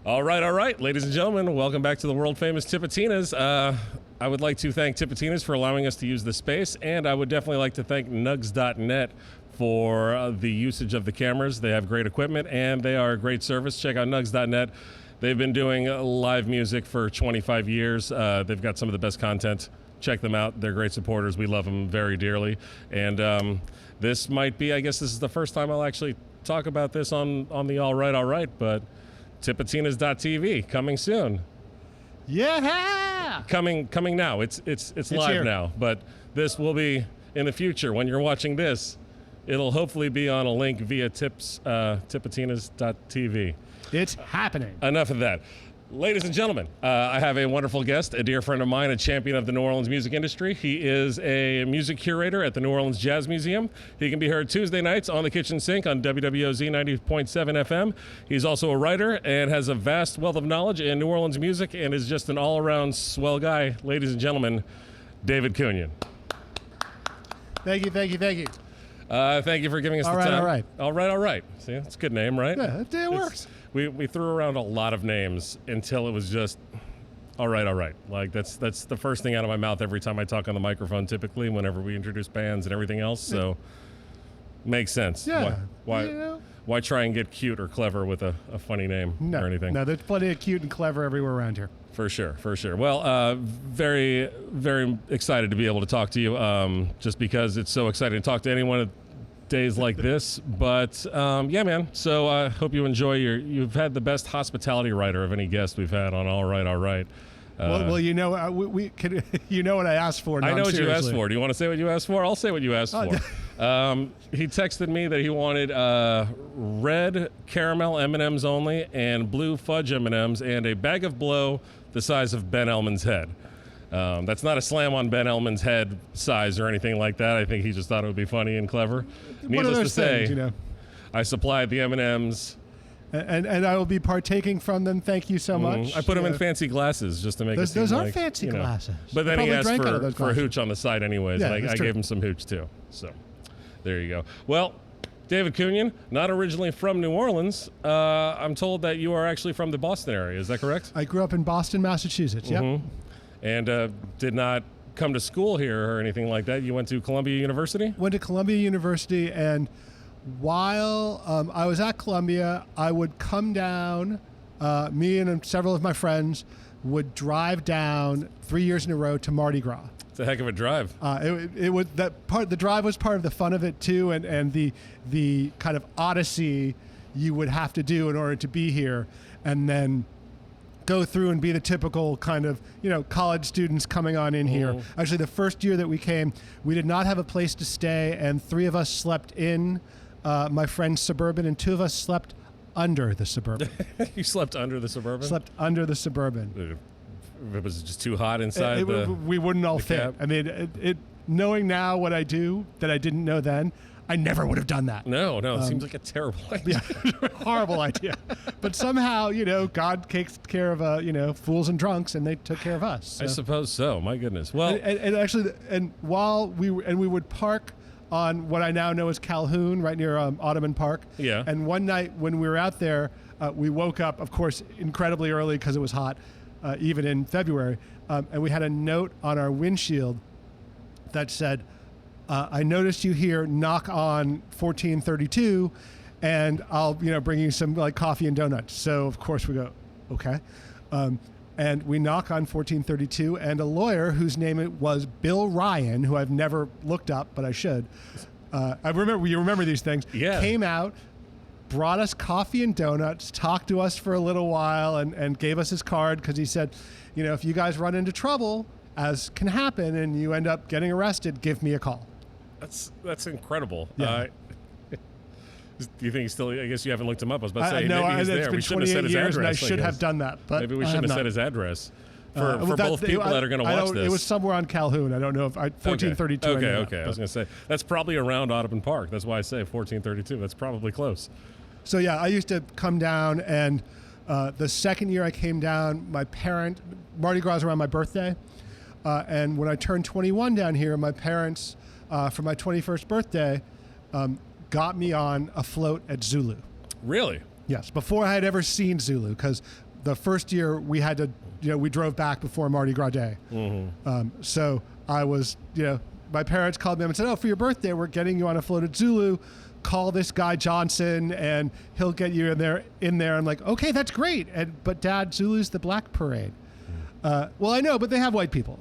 All right, ladies and gentlemen, welcome back to the world-famous Tipitinas. I would like to thank Tipitinas for allowing us to use the space, and I would definitely like to thank Nugs.net for the usage of the cameras. They have great equipment, and they are a great service. Check out Nugs.net. They've been doing live music for 25 years. They've got some of the best content. Check them out. They're great supporters. We love them very dearly. And this might be, I guess this is the first time I'll actually talk about this on the All Right, but Tipitinas.tv coming soon. Yeah! Coming now. It's live here now, but this will be in the future. When you're watching this, it'll hopefully be on a link via Tipitinas.tv. It's happening. Enough of that. Ladies and gentlemen, I have a wonderful guest, a dear friend of mine, a champion of the New Orleans music industry. He is a music curator at the New Orleans Jazz Museum. He can be heard Tuesday nights on the kitchen sink on WWOZ 90.7 FM. He's also a writer and has a vast wealth of knowledge in New Orleans music and is just an all-around swell guy. Ladies and gentlemen, David Kunian. Thank you. Thank you for giving us the time. All right. See, it's a good name, right? Yeah, it works. We threw around a lot of names until it was just, all right. Like, that's the first thing out of my mouth every time I talk on the microphone, typically, whenever we introduce bands and everything else. So, makes sense. Yeah. Why try and get cute or clever with a funny name or anything? No, there's plenty of cute and clever everywhere around here. For sure. Well, very, very excited to be able to talk to you, just because it's so exciting to talk to anyone at days like this. But, yeah, man, so I hope you enjoy you've had the best hospitality writer of any guest we've had on All Right. Well, you know, we could, you know what I asked for. I know what you asked for. Do you want to say what you asked for? I'll say what you asked for. He texted me that he wanted red caramel M&Ms only and blue fudge M&Ms and a bag of blow the size of Ben Elman's head. That's not a slam on Ben Elman's head size or anything like that. I think he just thought it would be funny and clever. Needless to say, things, I supplied the M&Ms. And I will be partaking from them. Thank you so much. I put them in fancy glasses just to make it seem those like, are fancy glasses. But then he asked for a hooch hooch on the side anyways. Yeah, and I gave him some hooch too. So there you go. Well, David Kunian, not originally from New Orleans. I'm told that you are actually from the Boston area. Is that correct? I grew up in Boston, Massachusetts. Yep. And did not come to school here or anything like that. You went to Columbia University? Went to Columbia University, and while I was at Columbia, I would come down, me and several of my friends would drive down 3 years in a row to Mardi Gras. It's a heck of a drive. It was that part. The drive was part of the fun of it too, and the kind of odyssey you would have to do in order to be here, and then go through and be the typical kind of, college students coming on in here. Actually, the first year that we came, we did not have a place to stay, and 3 of us slept in my friend's Suburban, and 2 of us slept under the Suburban. You slept under the Suburban? Slept under the Suburban. It was just too hot inside we wouldn't all fit. cab? I mean, knowing now what I do that I didn't know then, I never would have done that. No, it seems like a terrible idea. Yeah, horrible idea. But somehow, God takes care of, fools and drunks, and they took care of us. So. I suppose so. My goodness. Well, and actually, while we would park on what I now know as Calhoun, right near Ottoman Park. Yeah. And one night when we were out there, we woke up, of course, incredibly early because it was hot, even in February, and we had a note on our windshield that said, I noticed you here, knock on 1432, and I'll, bring you some coffee and donuts. So of course we go, okay. And we knock on 1432, and a lawyer whose name was Bill Ryan, who I've never looked up, but I should. You remember these things. Yeah. Came out, brought us coffee and donuts, talked to us for a little while, and gave us his card because he said, if you guys run into trouble, as can happen, and you end up getting arrested, give me a call. That's incredible. Yeah. Do you think he's still? I guess you haven't looked him up. I was about to say no, maybe he's it's there. been We shouldn't have said 28 his years, address. and I should have done that. But maybe we shouldn't have said his address for both people that are going to watch this. It was somewhere on Calhoun. I don't know if 1432. Okay. I was going to say that's probably around Audubon Park. That's why I say 1432. That's probably close. So yeah, I used to come down, and the second year I came down, Mardi Gras was around my birthday, and when I turned 21 down here, my parents, for my 21st birthday, got me on a float at Zulu. Really? Yes, before I had ever seen Zulu, because the first year we had to, we drove back before Mardi Gras Day. So I was, my parents called me up and said, "Oh, for your birthday, we're getting you on a float at Zulu. Call this guy Johnson, and he'll get you in there." I'm like, "Okay, that's great." But Dad, Zulu's the black parade. Well, I know, but they have white people.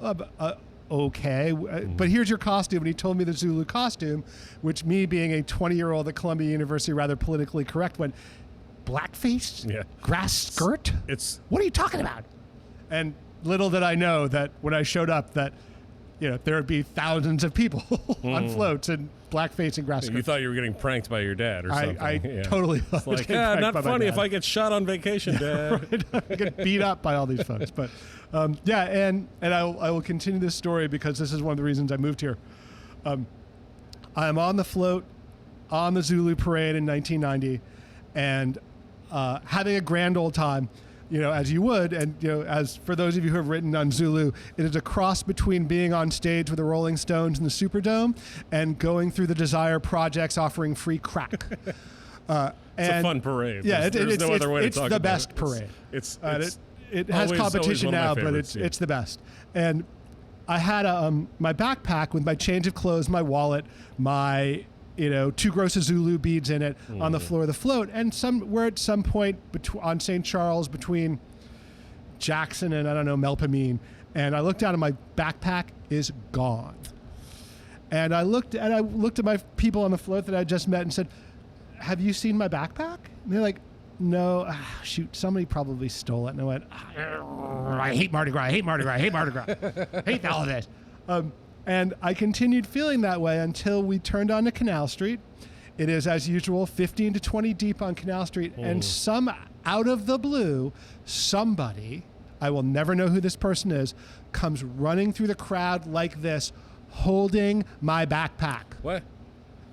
Okay, but here's your costume. And he told me the Zulu costume, which, me being a 20-year-old at Columbia University, rather politically correct, went, "Blackface? Yeah. Grass skirt? What are you talking about?" And little did I know that when I showed up that, there would be thousands of people on floats in blackface and grass skirts. You thought you were getting pranked by your dad or something. I totally thought it's like, not funny if I get shot on vacation, Dad. Right? I get beat up by all these folks. But and I will continue this story because this is one of the reasons I moved here. I'm on the float on the Zulu parade in 1990 and having a grand old time, as you would. And, as for those of you who have written on Zulu, it is a cross between being on stage with the Rolling Stones in the Superdome and going through the Desire Projects offering free crack. It's a fun parade. Yeah, there's no other way to talk it's the about best parade. It has competition now, but favorites, it's the best. And I had my backpack with my change of clothes, my wallet, my 2 gross of Zulu beads in it on the floor of the float, and we're at some point on St. Charles between Jackson and Melpomene, and I looked down and my backpack is gone. And I looked at my people on the float that I just met and said, "Have you seen my backpack?" And they're like, "No." Shoot, somebody probably stole it. And I went, "I hate Mardi Gras. I hate Mardi Gras. I hate Mardi Gras. I hate all of this." And I continued feeling that way until we turned onto Canal Street. It is, as usual, 15 to 20 deep on Canal Street. And out of the blue, somebody, I will never know who this person is, comes running through the crowd like this, holding my backpack. What?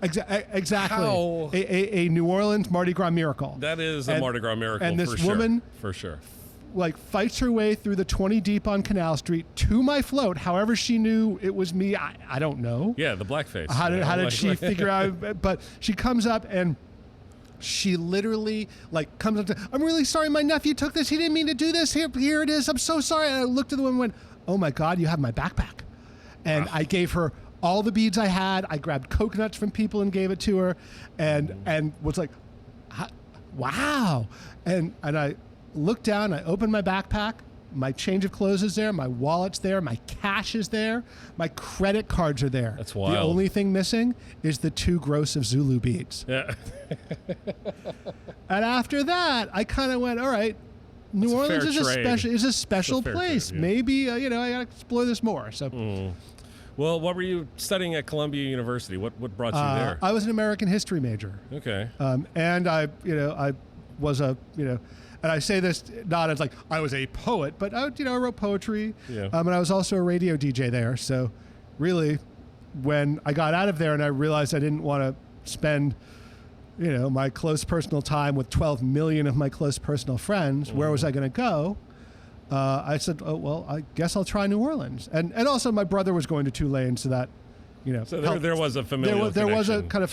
Exactly. How? A New Orleans Mardi Gras miracle. That is a Mardi Gras miracle, and this for woman, for sure. Fights her way through the 20 deep on Canal Street to my float. However she knew it was me, I don't know. Yeah, the blackface. How did she figure out? But she comes up and she literally comes up to, "I'm really sorry, my nephew took this. He didn't mean to do this. Here it is. I'm so sorry." And I looked at the woman and went, "Oh my God, you have my backpack." And I gave her all the beads I had. I grabbed coconuts from people and gave it to her, and was like, "Wow!" And I looked down. I opened my backpack. My change of clothes is there. My wallet's there. My cash is there. My credit cards are there. That's wild. The only thing missing is the 2 gross of Zulu beads. Yeah. And after that, I kind of went, all right, New Orleans is a special place. Trade, yeah. Maybe I got to explore this more. So. Well, what were you studying at Columbia University? What brought you there? I was an American history major. Okay. And I was and I say this not as like I was a poet, but I wrote poetry. Yeah. And I was also a radio DJ there. So really, when I got out of there and I realized I didn't want to spend, my close personal time with 12 million of my close personal friends, where was I going to go? I said, "Oh, well, I guess I'll try New Orleans." And also my brother was going to Tulane, so that, So there was a familiar there was a kind of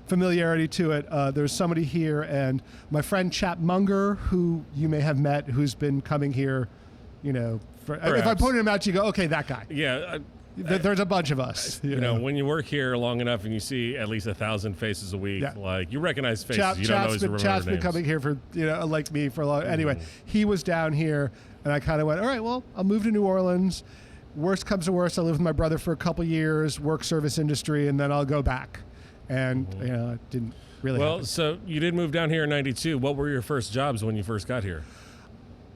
familiarity to it. There's somebody here, and my friend Chap Munger, who you may have met, who's been coming here, if I pointed him out, you go, "Okay, that guy." Yeah. There's a bunch of us. When you work here long enough and you see at least 1,000 faces a week, you recognize faces. You don't always remember Chap's names. been coming here for, like me for a long. Anyway, he was down here, and I kind of went, all right, well, I'll move to New Orleans. Worst comes to worst, I'll live with my brother for a couple years, work service industry, and then I'll go back. And it didn't really. Well, happen. so you did move down here in '92. What were your first jobs when you first got here?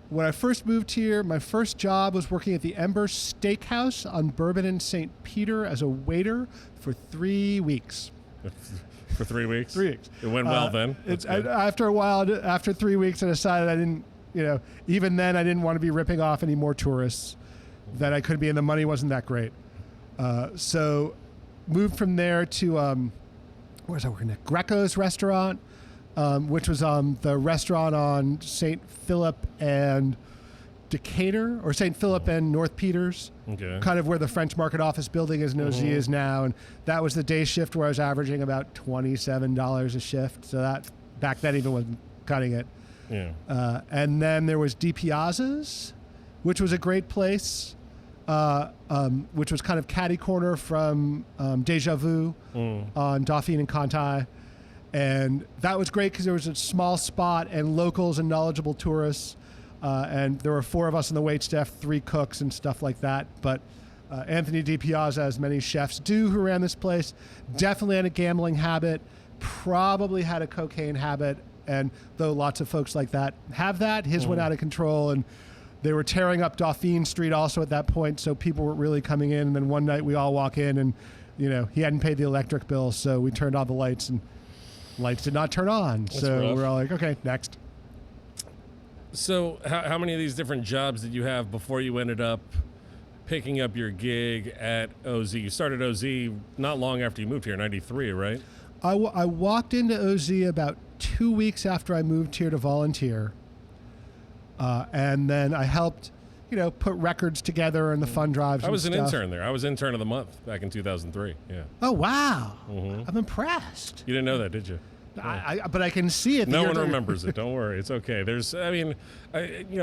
When I first moved here, my first job was working at the Ember Steakhouse on Bourbon and St. Peter as a waiter for 3 weeks. For 3 weeks? 3 weeks. It went well then? After a while, after 3 weeks, I decided I didn't, even then I didn't want to be ripping off any more tourists that I could be, and the money wasn't that great. So moved from there to, where was I working at? Greco's restaurant. Which was the restaurant on St. Philip and Decatur, or St. Philip and North Peters, kind of where the French Market Office building is, Nosy is now. And that was the day shift where I was averaging about $27 a shift. So that back then even wasn't cutting it. Yeah. And then there was DiPiazza's, which was a great place, which was kind of catty corner from Deja Vu on Dauphine and Cantai. And that was great because there was a small spot and locals and knowledgeable tourists. And there were 4 of us on the waitstaff, 3 cooks and stuff like that. But Anthony DiPiazza, as many chefs do who ran this place, definitely had a gambling habit, probably had a cocaine habit. And though lots of folks like that have that, his went out of control. And they were tearing up Dauphine Street also at that point. So people weren't really coming in. And then one night we all walk in and, he hadn't paid the electric bill. So we turned on the lights and lights did not turn on. That's so rough. we're all like, okay, next. So how many of these different jobs did you have before you ended up picking up your gig at OZ? You started OZ not long after you moved here, 93, right? I walked into OZ about 2 weeks after I moved here to volunteer. And then I helped, put records together and the fund drives I was and an stuff. intern there. I was intern of the month back in 2003. Yeah. Oh, wow. I'm impressed. You didn't know that, did you? But I can see it. that No you're one doing- remembers it. Don't worry, it's okay.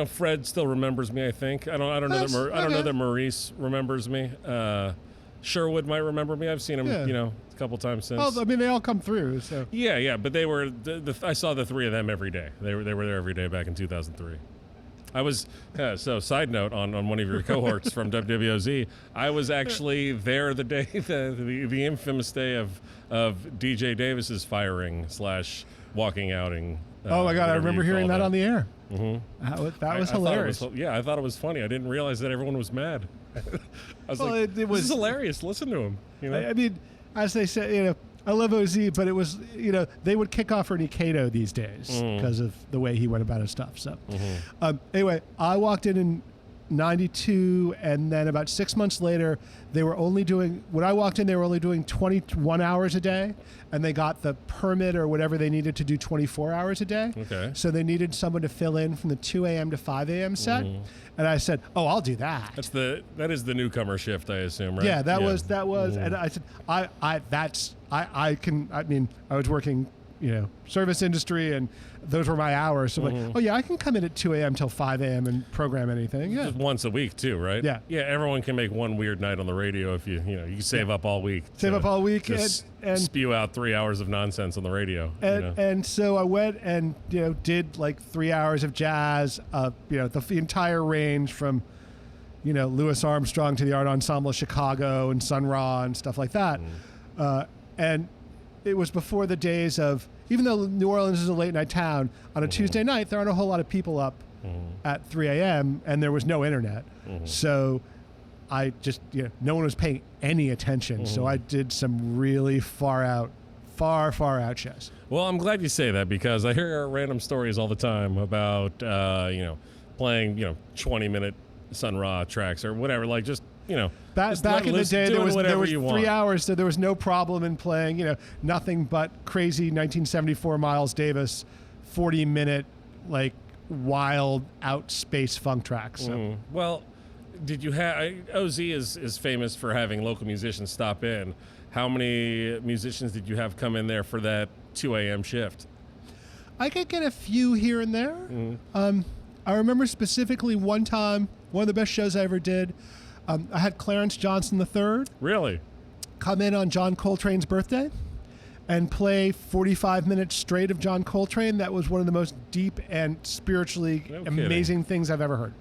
Fred still remembers me. I think I don't know that I don't know that Maurice remembers me. Sherwood might remember me. I've seen him, Yeah. A couple times since. Oh, I mean, they all come through. So Yeah, but they were. I saw the 3 of them every day. They were there every day back in 2003. I was so. Side note on one of your cohorts from WWOZ, I was actually there the day the infamous day of DJ Davis's firing / walking outing. oh my God, I whatever remember you hearing call that on the air. Mm-hmm. That was hilarious. I thought it was funny. I didn't realize that everyone was mad. I was Well, like, it was- this is hilarious. Listen to him. I mean, as they say, I love OZ, but it was, they would kick off Ernie Cato these days because of the way he went about his stuff. So, anyway, I walked in 92, and then about 6 months later, they were only doing, when I walked in, they were only doing 21 hours a day, and they got the permit or whatever they needed to do 24 hours a day. Okay. So they needed someone to fill in from the 2 a.m. to 5 a.m. set. And I said, oh, I'll do that. That is the newcomer shift, I assume, right? Yeah, that was, and I said, I was working, service industry, and those were my hours. So I'm like, oh yeah, I can come in at 2 a.m. till 5 a.m. and program anything. Yeah. Just once a week too, right? Yeah. Yeah, everyone can make one weird night on the radio if you can save up all week. Save up all week just and spew out 3 hours of nonsense on the radio. And so I went and did like 3 hours of jazz, the entire range from Louis Armstrong to the Art Ensemble of Chicago and Sun Ra and stuff like that. And it was before the days of, even though New Orleans is a late night town, on a Tuesday night there aren't a whole lot of people up at 3 a.m. and there was no internet. So I just, no one was paying any attention. So I did some really far out shows. Well, I'm glad you say that because I hear random stories all the time about, playing, 20-minute Sun Ra tracks or whatever, like just, Back in the day, there was 3 hours, so there was no problem in playing, nothing but crazy 1974 Miles Davis 40-minute, like, wild out space funk tracks. So. Well, did you have OZ is famous for having local musicians stop in. How many musicians did you have come in there for that 2 a.m. shift? I could get a few here and there. I remember specifically one time, one of the best shows I ever did. I had Clarence Johnson III Really? come in on John Coltrane's birthday and play 45 minutes straight of John Coltrane. That was one of the most deep and spiritually amazing things I've ever heard.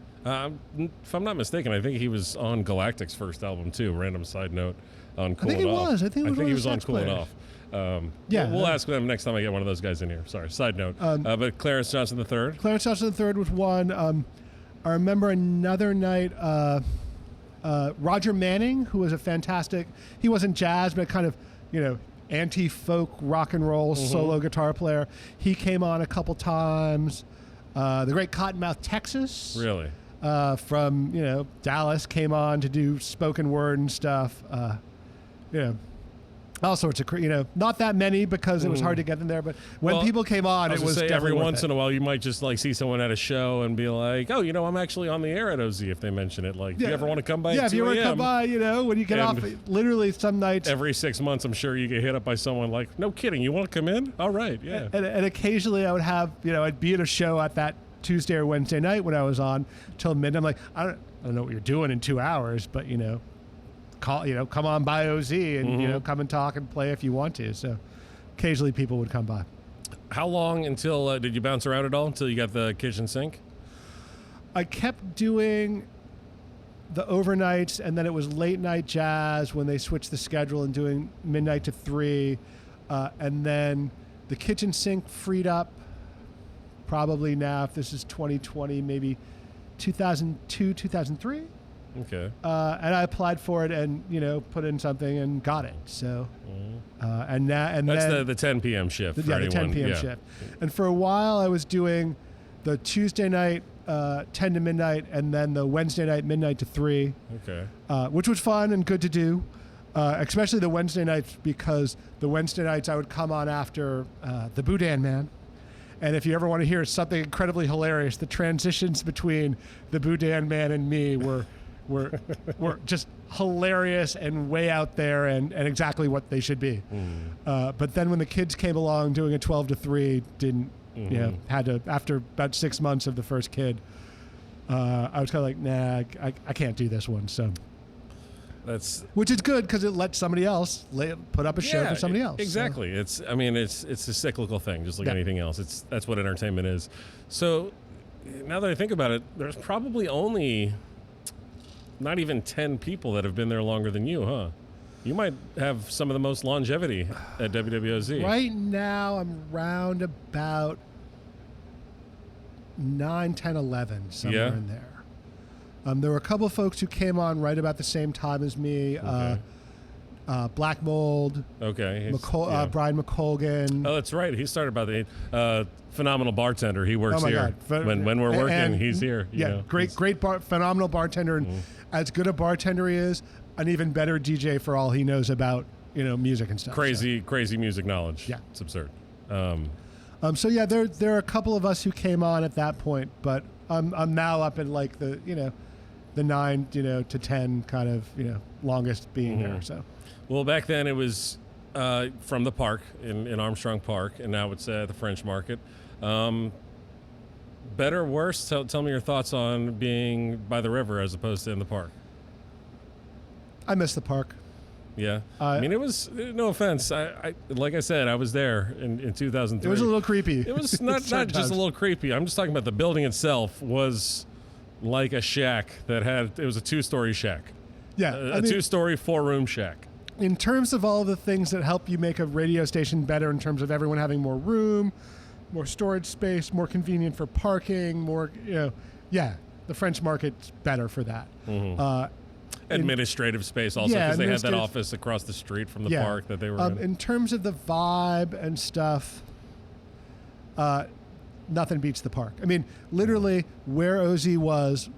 If I'm not mistaken, I think he was on Galactic's first album too. Random side note on Cool I think It he Off. was. I think he was on sax Cool It player. Off. Yeah. We'll ask them next time I get one of those guys in here. Sorry, side note. But Clarence Johnson III. Clarence Johnson III was one. I remember another night, Roger Manning, who was a fantastic, he wasn't jazz, but kind of, anti-folk rock and roll solo guitar player. He came on a couple times. The great Cottonmouth Texas. Really? From, Dallas came on to do spoken word and stuff. all sorts of, not that many because it was hard to get them there. But when people came on, it was definitely every worth once it. in a while you might just like see someone at a show and be like, oh, I'm actually on the air at OZ if they mention it. Like, do you ever want to come by? Yeah, at if you 2 want to a.m.? come by, when you get off, literally some nights. Every 6 months, I'm sure you get hit up by someone like, no kidding, you want to come in? All right, yeah. And occasionally I would have, I'd be at a show at that Tuesday or Wednesday night when I was on till midnight. I'm like, I don't know what you're doing in 2 hours, but come on by OZ and come and talk and play if you want to. So occasionally people would come by. How long until did you bounce around at all until you got the kitchen sink? I kept doing the overnights, and then it was late night jazz when they switched the schedule and doing midnight to 3, and then the kitchen sink freed up probably now, if this is 2020, maybe 2002, 2003. Okay. And I applied for it and, put in something and got it. So, and that's then the 10 p.m. shift. the 10 p.m. shift. And for a while I was doing the Tuesday night 10 to midnight and then the Wednesday night midnight to 3. Okay. Which was fun and good to do, especially the Wednesday nights, because the Wednesday nights I would come on after the Boudin Man. And if you ever want to hear something incredibly hilarious, the transitions between the Boudin Man and me were just hilarious and way out there and exactly what they should be. But then when the kids came along doing a 12 to 3, had to, after about 6 months of the first kid, I was kind of like, nah, I can't do this one. So which is good because it lets somebody else put up a show for somebody else. Exactly. So. It's a cyclical thing, just like anything else. That's what entertainment is. So now that I think about it, there's probably only not even 10 people that have been there longer than you, huh? You might have some of the most longevity at WWOZ. Right now, I'm round about 9, 10, 11, somewhere in there. There were a couple of folks who came on right about the same time as me. Okay. Black Mold. Okay. Brian McColgan. Oh, that's right. He started about the phenomenal bartender. He works here. God. When we're working, he's here. Phenomenal bartender. And as good a bartender he is, an even better DJ for all he knows about, music and stuff. Crazy music knowledge. Yeah. It's absurd. So yeah, there are a couple of us who came on at that point, but I'm now up in like the 9 to 10 kind of longest being there. So well, back then it was from the park in Armstrong Park, and now it's at the French Market. Better, worse? Tell me your thoughts on being by the river as opposed to in the park. I miss the park. Yeah, I mean, it was, no offense. I like I said, I was there in 2003. It was a little creepy. It was not just a little creepy. I'm just talking about the building itself was like a shack it was a 2-story shack. Yeah, a 2-story, 4-room shack. In terms of all the things that help you make a radio station better, in terms of everyone having more room, more storage space, more convenient for parking, more, the French Market's better for that. Administrative space also, because they had that office across the street from the park that they were in. In terms of the vibe and stuff, nothing beats the park. I mean, literally where OZ was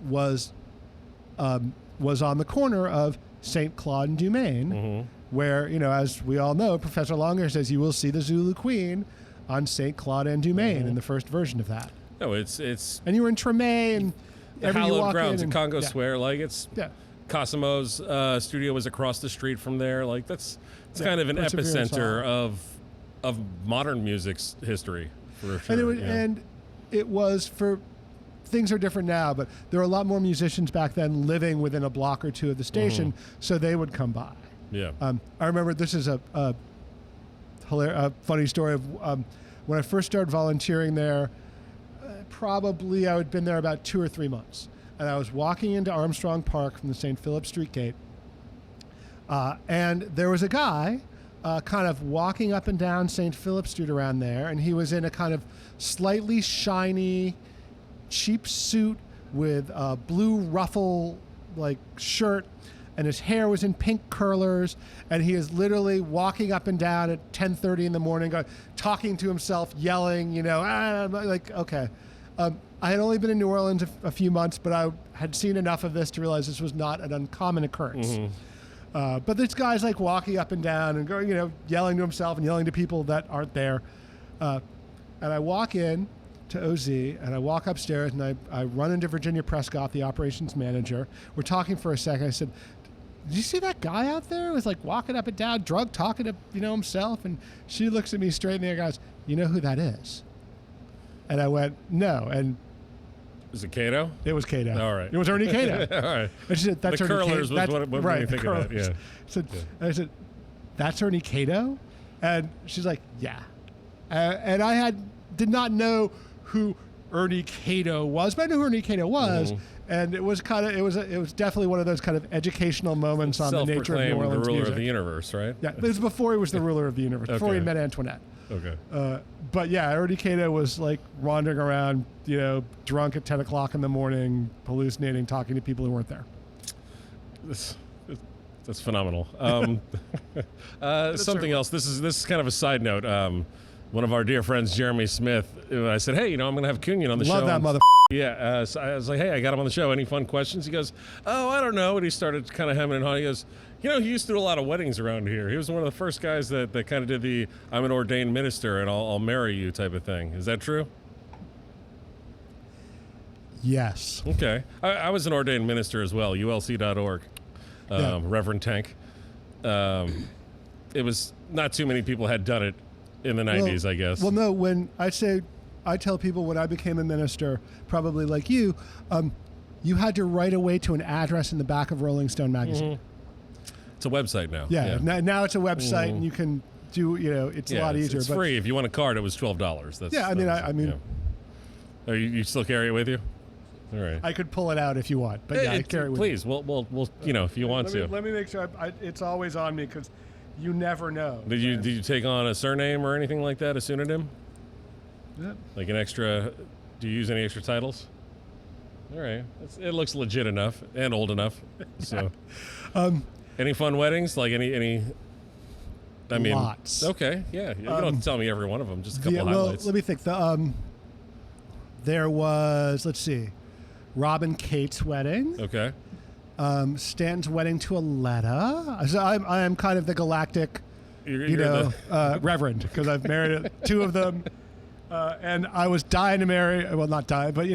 on the corner of St. Claude and Dumaine, where, as we all know, Professor Longhair says you will see the Zulu Queen on St. Claude and Dumaine in the first version of that. No, it's and you were in Treme and the hallowed grounds in Congo Square. Like Cosimo's studio was across the street from there. Like it's kind of an epicenter of modern music's history for sure. And it was for things are different now, but there were a lot more musicians back then living within a block or two of the station, so they would come by. Yeah. I remember this is a funny story of when I first started volunteering there. Probably I had been there about 2 or 3 months. And I was walking into Armstrong Park from the St. Philip Street gate, and there was a guy kind of walking up and down St. Philip Street around there, and he was in a kind of slightly shiny, cheap suit with a blue ruffle shirt, and his hair was in pink curlers, and he is literally walking up and down at 10:30 in the morning, talking to himself, yelling, okay. I had only been in New Orleans a few months, but I had seen enough of this to realize this was not an uncommon occurrence. But this guy's like walking up and down and going, yelling to himself and yelling to people that aren't there. And I walk in to OZ and I walk upstairs and I run into Virginia Prescott, the operations manager. We're talking for a second. I said, did you see that guy out there? He was like walking up and down, drunk, talking to himself. And she looks at me straight in the eye and goes, you know who that is? And I went, no. And is it Cato? it was Cato. All right. It was Ernie Cato. All right. And she said, that's The Ernie curlers Cato. was what made me think of that, yeah. I said, that's Ernie Cato? And she's like, yeah. And I did not know who Ernie Cato was, but I knew who Ernie Cato was. Mhm. And it was definitely one of those kind of educational moments on the nature of New Self-proclaimed Orleans the ruler music. of the universe, right? Yeah, it was before he was the ruler of the universe, before he Okay. met Antoinette. Okay. But yeah, Ernie Cato was like wandering around, drunk at 10 o'clock in the morning, hallucinating, talking to people who weren't there. That's phenomenal. Something else. This is kind of a side note. One of our dear friends, Jeremy Smith, I said, hey, I'm going to have Kunian on the show. Love that mother. Yeah, so I was like, hey, I got him on the show. Any fun questions? He goes, oh, I don't know. And he started kind of hemming and hawing. He goes, he used to do a lot of weddings around here. He was one of the first guys that kind of did the I'm an ordained minister and I'll marry you type of thing. Is that true? Yes. Okay. I was an ordained minister as well, ulc.org, Yeah. Reverend Tank. It was not too many people had done it in the 90s, I guess. Well, no, when I tell people when I became a minister, probably like you, you had to write away to an address in the back of Rolling Stone magazine. It's a website now. Yeah. Now it's a website and you can do, it's a lot easier. It's but free. If you want a card, it was $12. That's, yeah, I mean, yeah. You still carry it with you? All right. I could pull it out if you want, but yeah, I carry it with me. Please, we'll if you want to. Let me make sure it's always on me because you never know. Did you take on a surname or anything like that, a pseudonym? Yeah. Like an extra? Do you use any extra titles? All right, it looks legit enough and old enough. So, any fun weddings? Like any? I mean, lots. Okay, yeah. You don't have to tell me every one of them. Just a couple highlights. Let me think. There was, let's see, Robin Cate's wedding. Okay. Stanton's wedding to Aletta. So I am kind of the galactic, You're reverend because I've married two of them. And I was dying to marry, well, not die, but,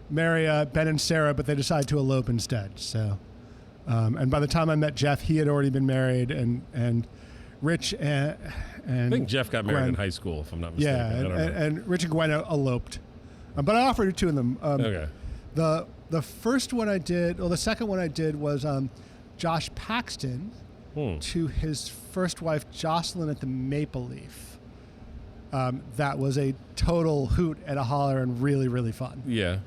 marry Ben and Sarah, but they decided to elope instead. So, and by the time I met Jeff, he had already been married, and Rich and I think Jeff got married Gwen. in high school, if I'm not mistaken. Yeah, I don't know. and Rich and Gwen eloped. But I offered it to them. Okay. The first one I did, the second one I did was Josh Paxton to his first wife, Jocelyn, at the Maple Leaf. That was a total hoot and a holler and really, really fun. Yeah.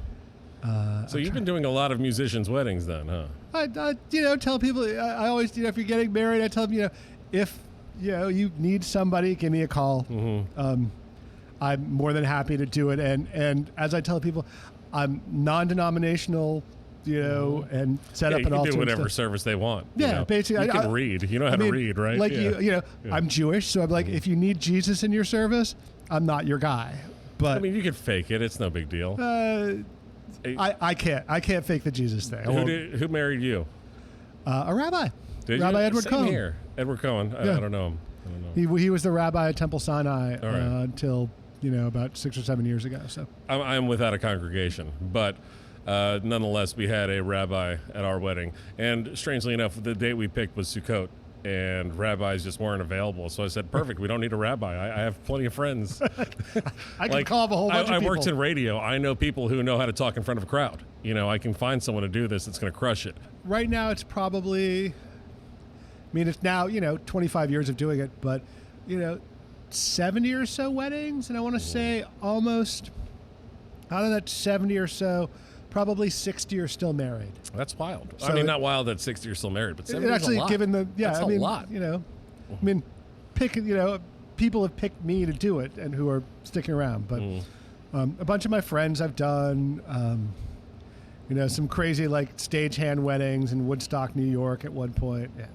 So you've been doing a lot of musicians' weddings then, huh? I tell people, I always, if you're getting married, I tell them, if, you need somebody, give me a call. Mm-hmm. I'm more than happy to do it. And as I tell people, I'm non-denominational, and set up an altar. You can do whatever service they want. Yeah, basically. You can read. You know how to read, right? Like, yeah. I'm Jewish, so I'm like, if you need Jesus in your service, I'm not your guy. But I mean, you could fake it. It's no big deal. I can't fake the Jesus thing. Who married you? A rabbi. Did Rabbi you? Edward Same Cohen. here. Edward Cohen. I don't know him. I don't know. He was the rabbi at Temple Sinai All right. until about 6 or 7 years ago. So I'm without a congregation, but nonetheless, we had a rabbi at our wedding. And strangely enough, the date we picked was Sukkot, and rabbis just weren't available. So I said, perfect, we don't need a rabbi. I have plenty of friends. I can call up a whole bunch of people. I worked in radio. I know people who know how to talk in front of a crowd. I can find someone to do this that's going to crush it. Right now, it's probably, it's now, 25 years of doing it, but, 70 or so weddings. And I want to say almost, out of that 70 or so, probably 60 are still married. That's wild. So I mean, not wild that 60 are still married, but 70 actually, is a lot. given That's a lot. People have picked me to do it and who are sticking around. But a bunch of my friends I've done, some crazy stagehand weddings in Woodstock, New York at one point. Yeah.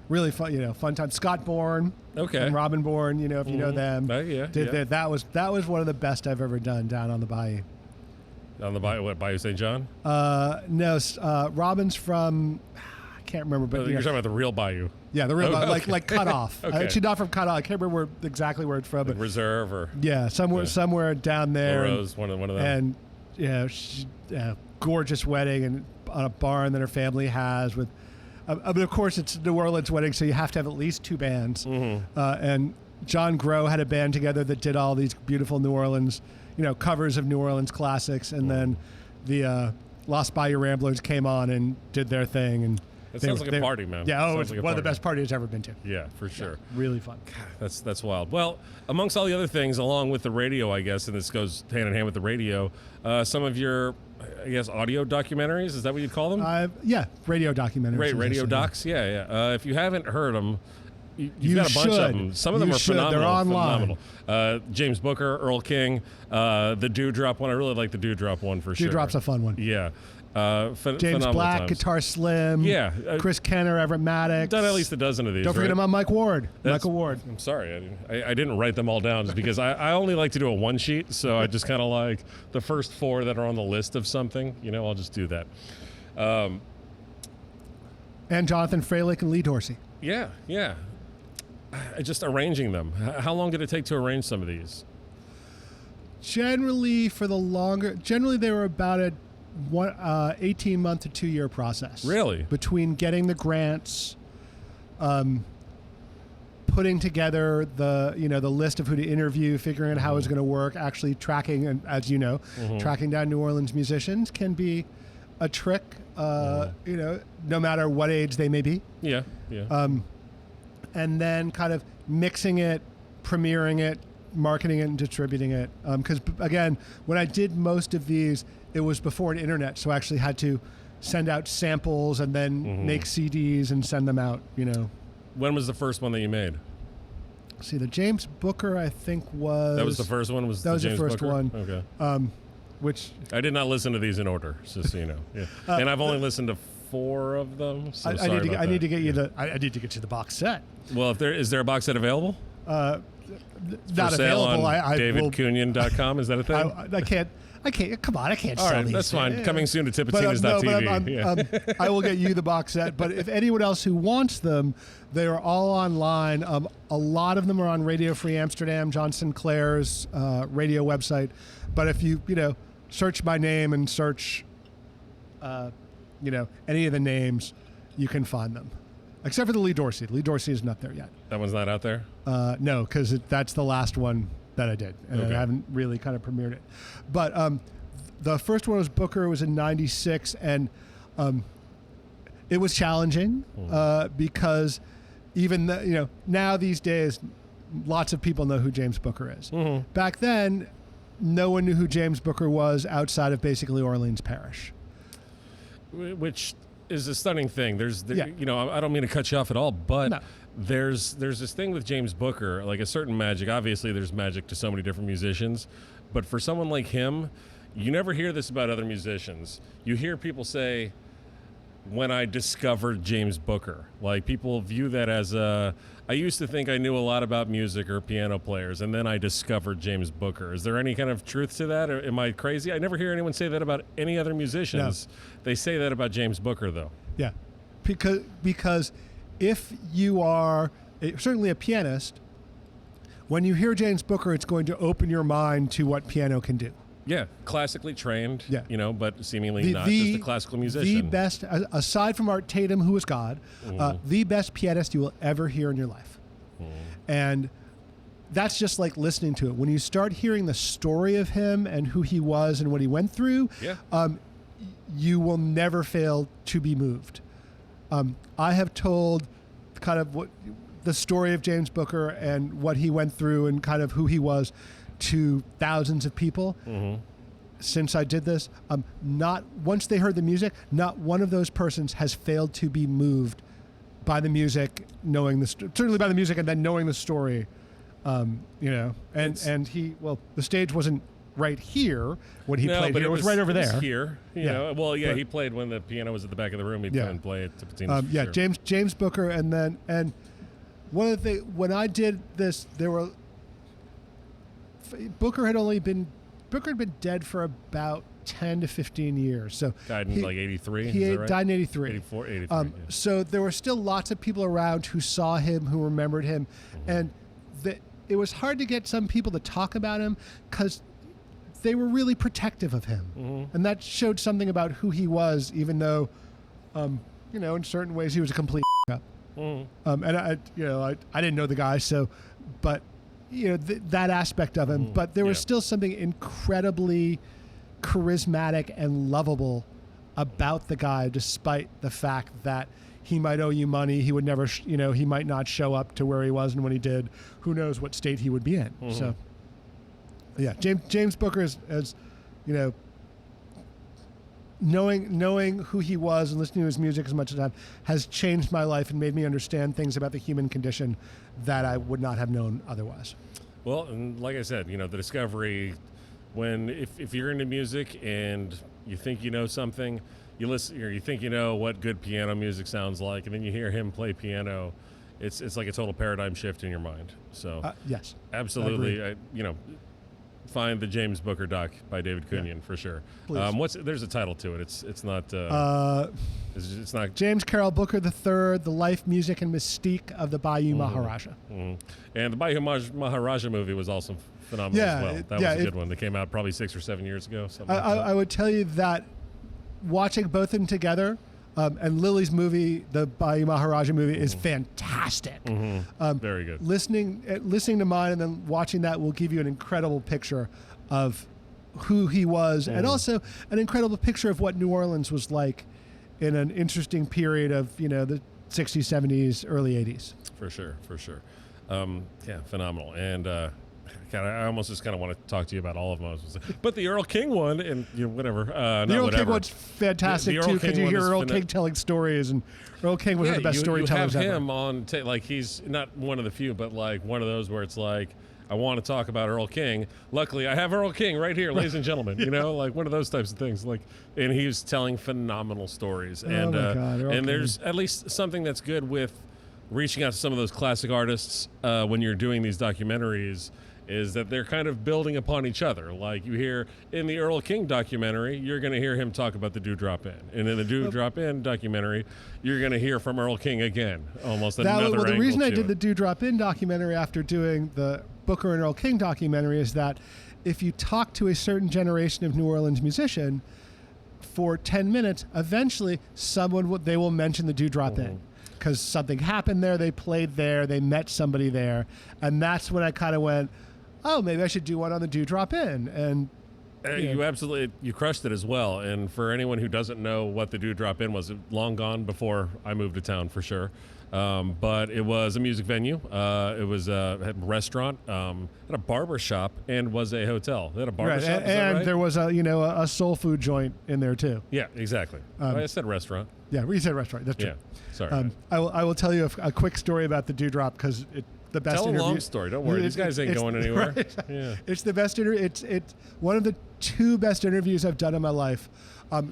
Really fun, fun time. Scott Bourne, and Robin Bourne, if you know them. That was one of the best I've ever done down on the bayou. On the Bayou St. John? No, Robin's from, I can't remember, but You're talking about the real bayou. Yeah, the real Okay. like cut off. Okay. Actually, not from cut off. I can't remember exactly where it's from, but Reserve or somewhere down there. Rose, one of them. And gorgeous wedding and on a barn that her family has with. But of course, it's New Orleans wedding, so you have to have at least 2 bands. Mm-hmm. And John Grow had a band together that did all these beautiful New Orleans, covers of New Orleans classics, and then the Lost Bayou Ramblers came on and did their thing. And it sounds like a party, man. Yeah, It's it's one of the best parties I've ever been to. Yeah, for sure. Yeah, really fun. That's wild. Well, amongst all the other things, along with the radio, I guess, and this goes hand in hand with the radio, some of your, I guess, audio documentaries, is that what you'd call them? Radio documentaries. Radio docs, yeah. If you haven't heard them, you've got a bunch of them. Some of them are phenomenal. They're online. Phenomenal. James Booker, Earl King, the Dewdrop one. I really like the Dewdrop one for sure. Dewdrop's a fun one. Yeah. James Black, times. Guitar Slim. Yeah. Chris Kenner, Everett Maddox. Done at least a dozen of these. Don't forget right? about Mike Ward. Michael Ward. I'm sorry. I didn't write them all down just because I only like to do a one sheet. So I just kind of like the first 4 that are on the list of something. I'll just do that. And Jonathan Freilich and Lee Dorsey. Yeah. Just arranging them. How long did it take to arrange some of these? Generally, they were about a 18-month to 2-year process. Really? Between getting the grants, putting together the list of who to interview, figuring out how it's going to work, actually tracking, and as you know, tracking down New Orleans musicians can be a trick. No matter what age they may be. Yeah. And then kind of mixing it, premiering it, marketing it, and distributing it. Because again, when I did most of these, it was before an internet, so I actually had to send out samples and then make CDs and send them out. When was the first one that you made? See, the James Booker, I think was... That was the first one? That was the first Booker? one. Okay. Which... I did not listen to these in order, just so you know. Yeah. And I've only listened to 4 of them, so I need to get you the box set. Well, is there a box set available? Not for sale available. on I davidkunian.com. Is that a thing? I can't. Come on, I can't All sell right, these. that's fine. Yeah. Coming soon to tipatinas.tv. I will get you the box set. But if anyone else who wants them, they are all online. A lot of them are on Radio Free Amsterdam, John Sinclair's radio website. But if you search my name and search any of the names, you can find them. Except for the Lee Dorsey. Lee Dorsey is not there yet. That one's not out there? No, because that's the last one that I did, and I haven't really kind of premiered it. But the first one was Booker. It was in '96, and it was challenging because even now these days, lots of people know who James Booker is. Back then, no one knew who James Booker was outside of basically Orleans Parish, which is a stunning thing. I don't mean to cut you off at all, but no. There's this thing with James Booker, like a certain magic. Obviously, there's magic to so many different musicians, but for someone like him, you never hear this about other musicians. You hear people say, when I discovered James Booker, like people view that as I used to think I knew a lot about music or piano players, and then I discovered James Booker. Is there any kind of truth to that, or am I crazy? I never hear anyone say that about any other musicians. No. They say that about James Booker, though. Yeah, because if you are certainly a pianist, when you hear James Booker, it's going to open your mind to what piano can do. Yeah, classically trained, but seemingly not just a classical musician. The best, aside from Art Tatum, who is God, the best pianist you will ever hear in your life. And that's just like listening to it. When you start hearing the story of him and who he was and what he went through, you will never fail to be moved. I have told kind of what the story of James Booker and what he went through and kind of who he was to thousands of people since I did this. Not once they heard the music, not one of those persons has failed to be moved by the music, certainly by the music, and then knowing the story. And the stage wasn't right here when he played here. It was right over there. Here, he played when the piano was at the back of the room. He'd come and play at Tipitina's. James Booker, and one of the when I did this, Booker had only been Booker had been dead for about 10 to 15 years. So died in like 83. He is that right? died in 83. 84, 83. Yeah. So there were still lots of people around who saw him, who remembered him, and it was hard to get some people to talk about him because they were really protective of him, and that showed something about who he was, even though, in certain ways he was a complete up. And I didn't know the guy, but that aspect of him. But there was still something incredibly charismatic and lovable about the guy, despite the fact that he might owe you money. He would never, he might not show up to where he was, and when he did, who knows what state he would be in. So, yeah, James Booker is knowing who he was and listening to his music as much as I have has changed my life and made me understand things about the human condition that I would not have known otherwise. Well, and like I said, the discovery, if you're into music and you think you know something, you listen, or you think you know what good piano music sounds like, and then you hear him play piano, it's like a total paradigm shift in your mind. So yes, absolutely, find the James Booker doc by David Kunian for sure. There's a title to it. It's not. It's not James Carroll Booker III: The Life, Music, and Mystique of the Bayou Maharaja. And the Bayou Maharaja movie was also phenomenal as well. That was a good one. That came out probably 6 or 7 years ago. I would tell you that watching both of them together, and Lily's movie, the Bayou Maharaja movie, is fantastic. Very good. Listening to mine and then watching that will give you an incredible picture of who he was, and also an incredible picture of what New Orleans was like in an interesting period of the 60s, 70s, early 80s. For sure. Phenomenal. And I almost just kind of want to talk to you about all of them. But the Earl King one, and whatever. The Earl King one's fantastic too, because you hear Earl King telling stories, and Earl King was one of the best storytellers ever. You have him on, he's not one of the few, but like one of those where it's like, I want to talk about Earl King. Luckily, I have Earl King right here, ladies and gentlemen. Like one of those types of things. And he was telling phenomenal stories. And there's at least something that's good with reaching out to some of those classic artists when you're doing these documentaries, is that they're kind of building upon each other. Like you hear in the Earl King documentary, you're going to hear him talk about the Dewdrop Inn. And in the Dewdrop Inn documentary, you're going to hear from Earl King again, almost another angle. The reason I did the Dewdrop Inn documentary after doing the Booker and Earl King documentary is that if you talk to a certain generation of New Orleans musician for 10 minutes, eventually they will mention the Dewdrop Inn. Because something happened there, they played there, they met somebody there. And that's when I kind of went, oh, maybe I should do one on the Dewdrop Inn. And you crushed it as well. And for anyone who doesn't know what the Dewdrop Inn was, long gone before I moved to town for sure. But it was a music venue. It was a restaurant, had a barber shop, and was a hotel. They had a barber shop. And there was a soul food joint in there too. Yeah, exactly. I said restaurant. Yeah, you said restaurant. That's true. Yeah, sorry. I will tell you a quick story about the Dewdrop because the best Tell interview. a long story. Don't worry. These guys ain't going anywhere. Right. Yeah. It's the best interview. It's one of the 2 best interviews I've done in my life.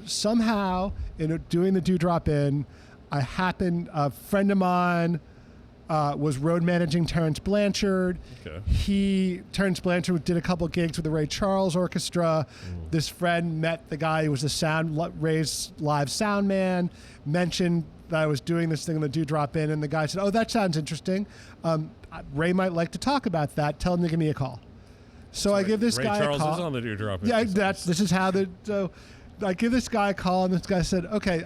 Somehow, in doing the Dewdrop Inn, a friend of mine was road managing Terrence Blanchard. Okay. Terrence Blanchard did a couple gigs with the Ray Charles Orchestra. This friend met the guy who was the Ray's live sound man, mentioned that I was doing this thing on the Dewdrop Inn, and the guy said, "Oh, that sounds interesting. Ray might like to talk about that. Tell him to give me a call." So I give this guy a call. Ray Charles is on the Dewdrop Inn. Yeah, this is how so I give this guy a call, and this guy said, "Okay,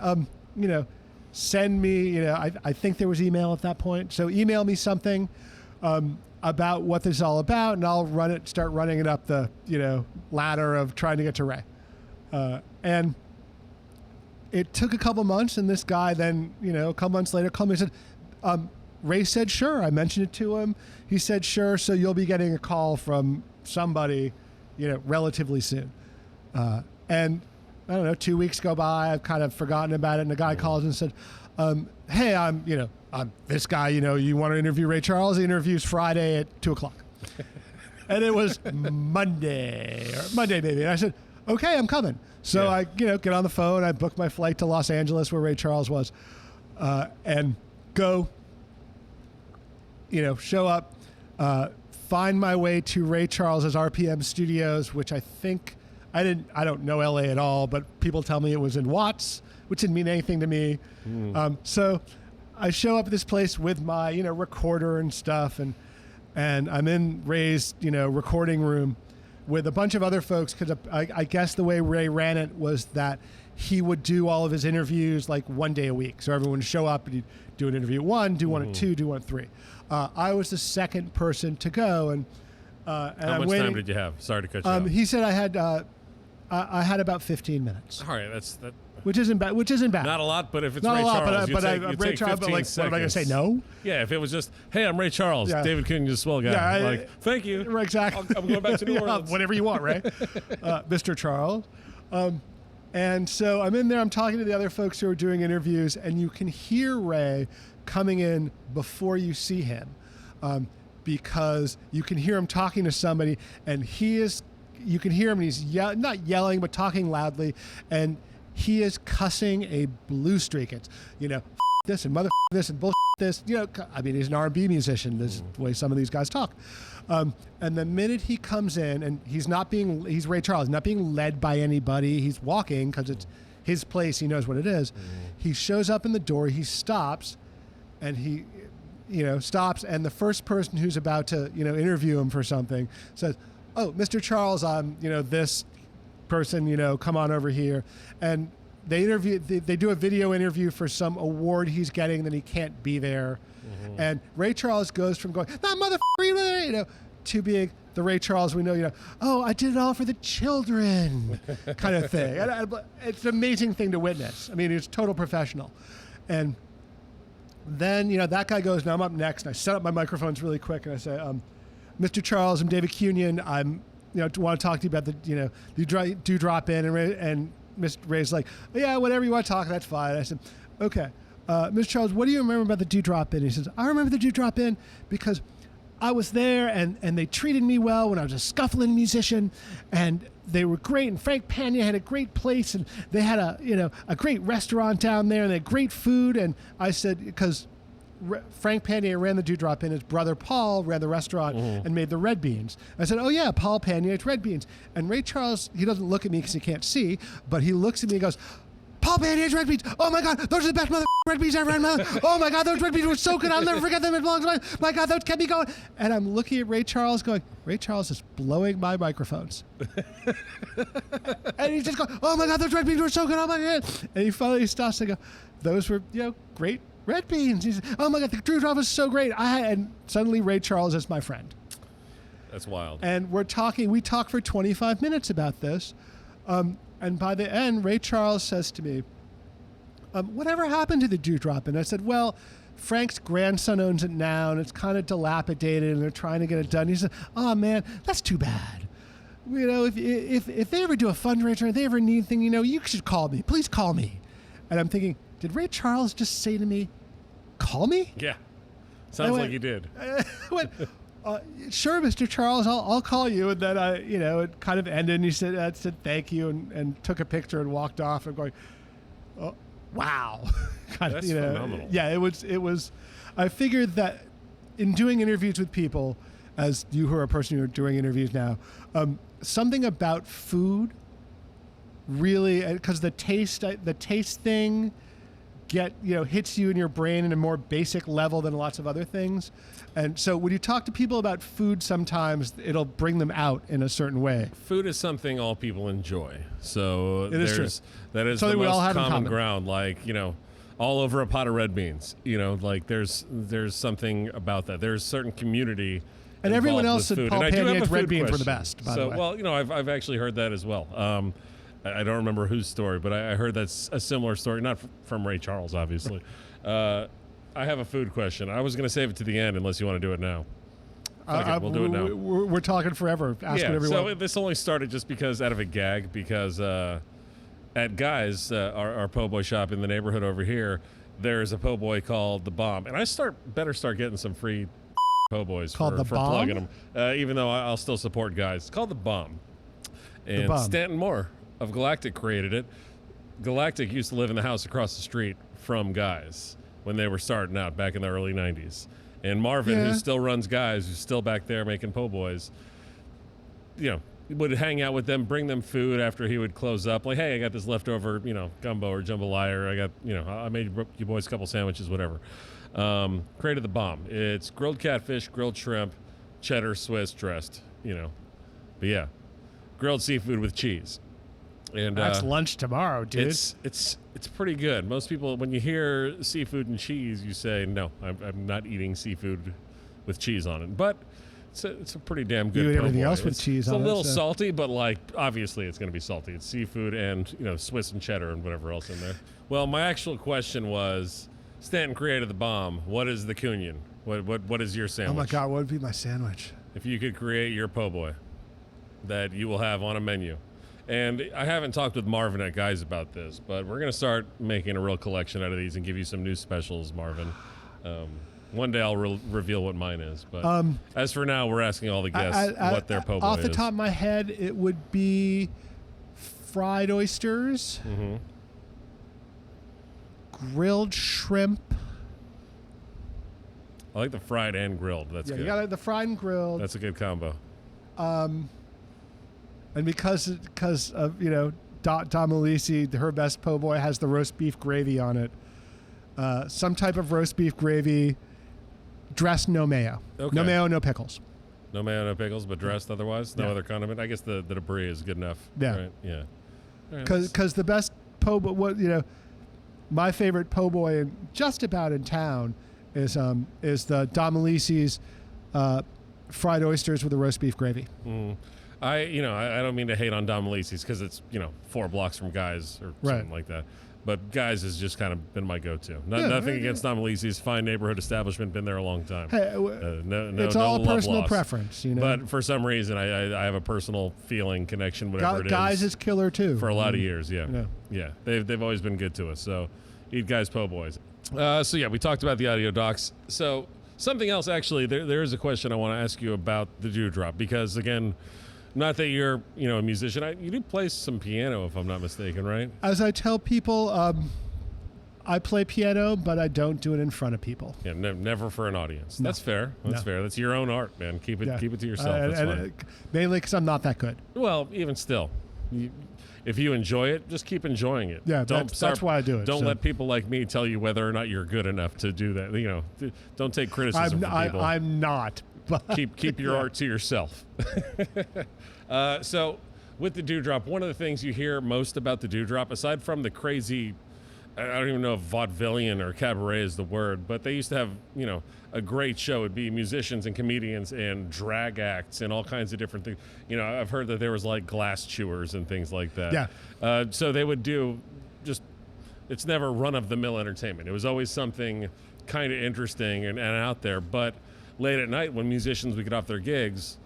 send me, I think there was email at that point. So email me something about what this is all about, and I'll start running it up the, ladder of trying to get to Ray." And it took a couple months, and this guy then, a couple months later called me and said, Ray said, sure. I mentioned it to him. He said, sure. So you'll be getting a call from somebody, relatively soon. And I don't know, 2 weeks go by, I've kind of forgotten about it, and the guy calls and said, hey, I'm this guy, you want to interview Ray Charles? He interviews Friday at 2:00. And it was Monday maybe. And I said, okay, I'm coming. So I, get on the phone, I booked my flight to Los Angeles where Ray Charles was, and go, show up, find my way to Ray Charles's RPM Studios, which I think I don't know LA at all, but people tell me it was in Watts, which didn't mean anything to me. So I show up at this place with my, recorder and stuff, and I'm in Ray's, recording room with a bunch of other folks, because I guess the way Ray ran it was that he would do all of his interviews like one day a week. So everyone would show up and he'd do an interview at 1, do one at 2, do one at 3. I was the second person to go, and how much time did you have? Sorry to cut you off. He said I had about 15 minutes. All right, that's that. Which isn't bad. Not Not a lot, but if it's Not Ray a lot, Charles, but you Ray take Charles. 15 Like, seconds. what am I going to say? No. Yeah, if it was just, hey, I'm Ray Charles. Yeah. David Kunian is a swell guy. Yeah, thank you. Exactly. I'm going back to New Orleans. Whatever you want, Ray. Mr. Charles. And so I'm in there. I'm talking to the other folks who are doing interviews, and you can hear Ray coming in before you see him, because you can hear him talking to somebody, and you can hear him, and he's not yelling, but talking loudly, and he is cussing a blue streak. It's, this and mother this and bullshit this. I mean, he's an R&B musician. This is the way some of these guys talk. And the minute he comes in, and he's Ray Charles, not being led by anybody. He's walking because it's his place. He knows what it is. He shows up in the door. He stops, and he, stops. And the first person who's about to, interview him for something says, "Oh, Mr. Charles, this person, come on over here." And they do a video interview for some award he's getting that he can't be there. And Ray Charles goes from going, "That motherfucker," to being the Ray Charles we know, "Oh, I did it all for the children," kind of thing. It's an amazing thing to witness. I mean, he's total professional. And then, that guy goes, "Now I'm up next." And I set up my microphones really quick, and I say, "Mr. Charles, I'm David Kunian. I'm, want to talk to you about the, you do drop in." And Mr. Ray's like, "Yeah, whatever you want to talk, that's fine." I said, "Okay, Mr. Charles, what do you remember about the Do Drop In?" He says, "I remember the Do Drop In because I was there, and they treated me well when I was a scuffling musician, and they were great. And Frank Pena had a great place, and they had a great restaurant down there, and they had great food." And I said, because Frank Pena ran the Do Drop In, his brother Paul ran the restaurant and made the red beans. I said, "Oh yeah, Paul Pena, it's red beans." And Ray Charles, he doesn't look at me because he can't see, but he looks at me and goes, "Paul Pena, it's red beans. Oh my God, those are the best red beans ever had. Oh my God, those red beans were so good. I'll never forget them. It belongs to my God, those kept me going." And I'm looking at Ray Charles going, Ray Charles is blowing my microphones. And he's just going, "Oh my God, those red beans were so good. Oh my God." And he finally stops and goes, "Those were, great red beans." He says, "Oh my God, the Drew Drop was so great." And suddenly Ray Charles is my friend. That's wild. And we talk for 25 minutes about this. And by the end, Ray Charles says to me, "Whatever happened to the Do Drop In?" I said, "Well, Frank's grandson owns it now, and it's kind of dilapidated, and they're trying to get it done." He said, "Oh man, that's too bad. If they ever do a fundraiser, if they ever need anything, you should call me. Please call me." And I'm thinking, did Ray Charles just say to me, "Call me"? Yeah, sounds like you did. I went, "Sure, Mr. Charles, I'll call you." And then it kind of ended, and he said thank you, and took a picture and walked off. And going, "Oh, wow." That's phenomenal. Yeah, it was. I figured that in doing interviews with people, as you who are a person who are doing interviews now, something about food really, because the taste thing hits you in your brain in a more basic level than lots of other things. And so when you talk to people about food, sometimes it'll bring them out in a certain way. Food is something all people enjoy. So that is the something we all most have in common common. ground, like, all over a pot of red beans. Like there's something about that. There's certain community. And everyone else said Paul Pena red beans were the best, by the way. Well, I've actually heard that as well. I don't remember whose story, but I heard that's a similar story, not from Ray Charles, obviously. I have a food question. I was going to save it to the end, unless you want to do it now. We'll do it now. We're talking forever. Ask whatever you want. So this only started just because out of a gag, because at Guy's, our po' boy shop in the neighborhood over here, there's a po' boy called The Bomb. And I better start getting some free po' boys for plugging them, even though I'll still support Guy's. It's called The Bomb. And Stanton Moore of Galactic created it. Galactic used to live in the house across the street from Guy's when they were starting out back in the early 90s. And Marvin, who still runs Guys, who's still back there making po' boys, would hang out with them, bring them food after he would close up. Like, hey, I got this leftover, gumbo or jambalaya. Or I got, I made you boys a couple sandwiches, whatever. Created the bomb. It's grilled catfish, grilled shrimp, cheddar, Swiss, dressed, But yeah, grilled seafood with cheese. And that's lunch tomorrow, dude. It's pretty good. Most people, when you hear seafood and cheese, you say, no, I'm not eating seafood with cheese on it. But it's a pretty damn good. You eat everything po' boy. else with cheese on it. It's a little salty, but obviously it's going to be salty. It's seafood and Swiss and cheddar and whatever else in there. Well, my actual question was, Stanton created the bomb. What is the Kunian? What is your sandwich? Oh my God, what would be my sandwich? If you could create your po' boy that you will have on a menu. And I haven't talked with Marvin at Guys about this, but we're going to start making a real collection out of these and give you some new specials, Marvin. One day I'll reveal what mine is. But as for now, we're asking all the guests what their po' boy is. Off the top of my head, it would be fried oysters, grilled shrimp. I like the fried and grilled. That's good. You got the fried and grilled. That's a good combo. And because of Dom Alisi, her best po' boy has the roast beef gravy on it. Some type of roast beef gravy, dressed no mayo. Okay. No mayo, no pickles. No mayo, no pickles, but dressed otherwise? No other condiment? I guess the debris is good enough. Yeah. Right? Yeah. Because the best po' boy, my favorite po' boy just about in town is the Dom Alisi's fried oysters with the roast beef gravy. I don't mean to hate on Dom Alisi's because it's 4 blocks from Guys or something like that. But Guys has just kind of been my go-to. Nothing against Dom Alisi's, fine neighborhood establishment, been there a long time. Hey, it's all personal preference, But for some reason, I have a personal feeling, connection, whatever it is. Guys is killer too. For a lot of years, yeah. They've always been good to us. So eat Guys po' boys. We talked about the audio docs. So something else, actually, there is a question I want to ask you about the Dewdrop because, again, not that you're, a musician. You do play some piano, if I'm not mistaken, right? As I tell people, I play piano, but I don't do it in front of people. Yeah, never for an audience. No. That's fair. That's fair. That's your own art, man. Keep it to yourself. That's fine. Mainly because I'm not that good. Well, even still, if you enjoy it, just keep enjoying it. Yeah, that's why I do it. Don't let people like me tell you whether or not you're good enough to do that. Don't take criticism from people. I'm not. Keep your art to yourself. So with the Dewdrop, one of the things you hear most about the Dewdrop, aside from the crazy, I don't even know if vaudevillian or cabaret is the word, but they used to have, a great show. It'd be musicians and comedians and drag acts and all kinds of different things. I've heard that there was like glass chewers and things like that. Yeah. So they would do it's never run-of-the-mill entertainment. It was always something kind of interesting and out there, but late at night when musicians would get off their gigs,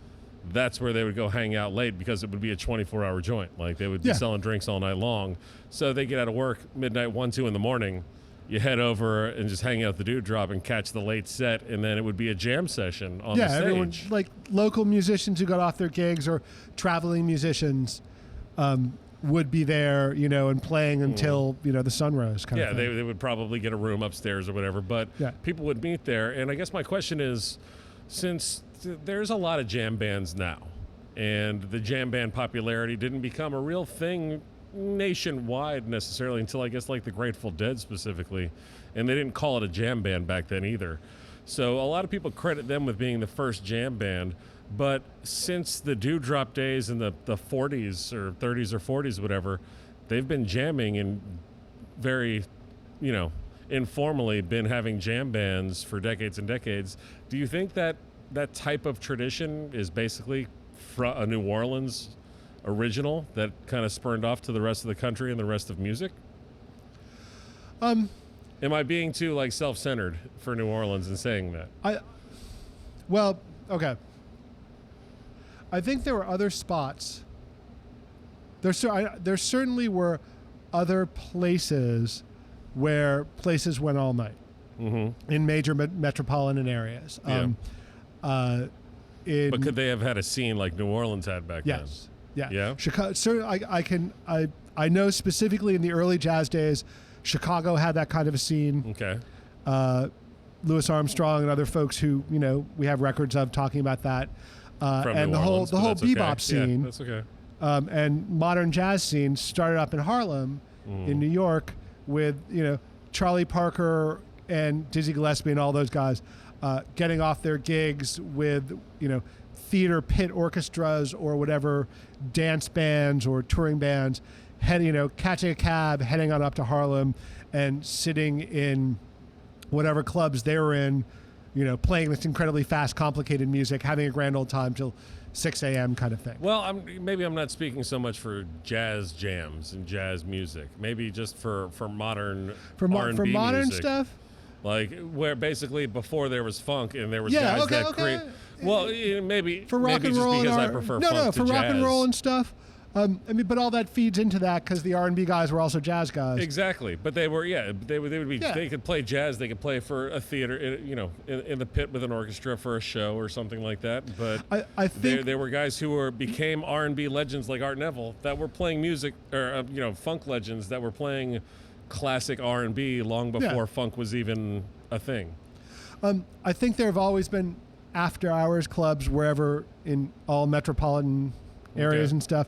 that's where they would go hang out late because it would be a 24-hour joint. Like they would be selling drinks all night long. So they get out of work midnight, 1, 2 in the morning. You head over and just hang out at the Dewdrop and catch the late set, and then it would be a jam session on the stage. Everyone, like local musicians who got off their gigs or traveling musicians would be there, and playing until, the sun rose kind of thing. They would probably get a room upstairs or whatever, but people would meet there. And I guess my question is, since there's a lot of jam bands now, and the jam band popularity didn't become a real thing nationwide necessarily until I guess like the Grateful Dead specifically, and they didn't call it a jam band back then either. So a lot of people credit them with being the first jam band. But since the Dewdrop days in the 40s or 30s or 40s, whatever, they've been jamming and very, informally been having jam bands for decades and decades. Do you think that type of tradition is basically a New Orleans original that kind of spurned off to the rest of the country and the rest of music? Am I being too self-centered for New Orleans in saying that? Okay. I think there were other spots. There certainly were other places where places went all night in major metropolitan areas. But could they have had a scene like New Orleans had back then? Yeah. Chicago. I know specifically in the early jazz days, Chicago had that kind of a scene. Okay. Louis Armstrong and other folks who, we have records of talking about that. From And New the whole Orleans, the whole but that's bebop okay. scene. Yeah, that's okay. And modern jazz scene started up in Harlem, in New York, with Charlie Parker and Dizzy Gillespie and all those guys getting off their gigs with theater pit orchestras or whatever dance bands or touring bands, catching a cab, heading on up to Harlem, and sitting in whatever clubs they were in, playing this incredibly fast, complicated music, having a grand old time till 6 a.m. kind of thing. Well, maybe I'm not speaking so much for jazz jams and jazz music. Maybe just for modern R&B for modern music. Stuff. Like where basically before there was funk and there was Yeah, guys okay, that okay. create. Well, maybe For rock maybe and just roll, because and I prefer no, funk to for rock jazz. and roll and stuff. But all that feeds into that because the R&B guys were also jazz guys. Exactly, but they were they would be Yeah. they could play jazz, they could play for a theater, in the pit with an orchestra for a show or something like that. But I think there were guys who became R&B legends like Art Neville that were playing music, or funk legends that were playing classic R&B long before funk was even a thing. I think there have always been after-hours clubs wherever in all metropolitan areas Okay. and stuff.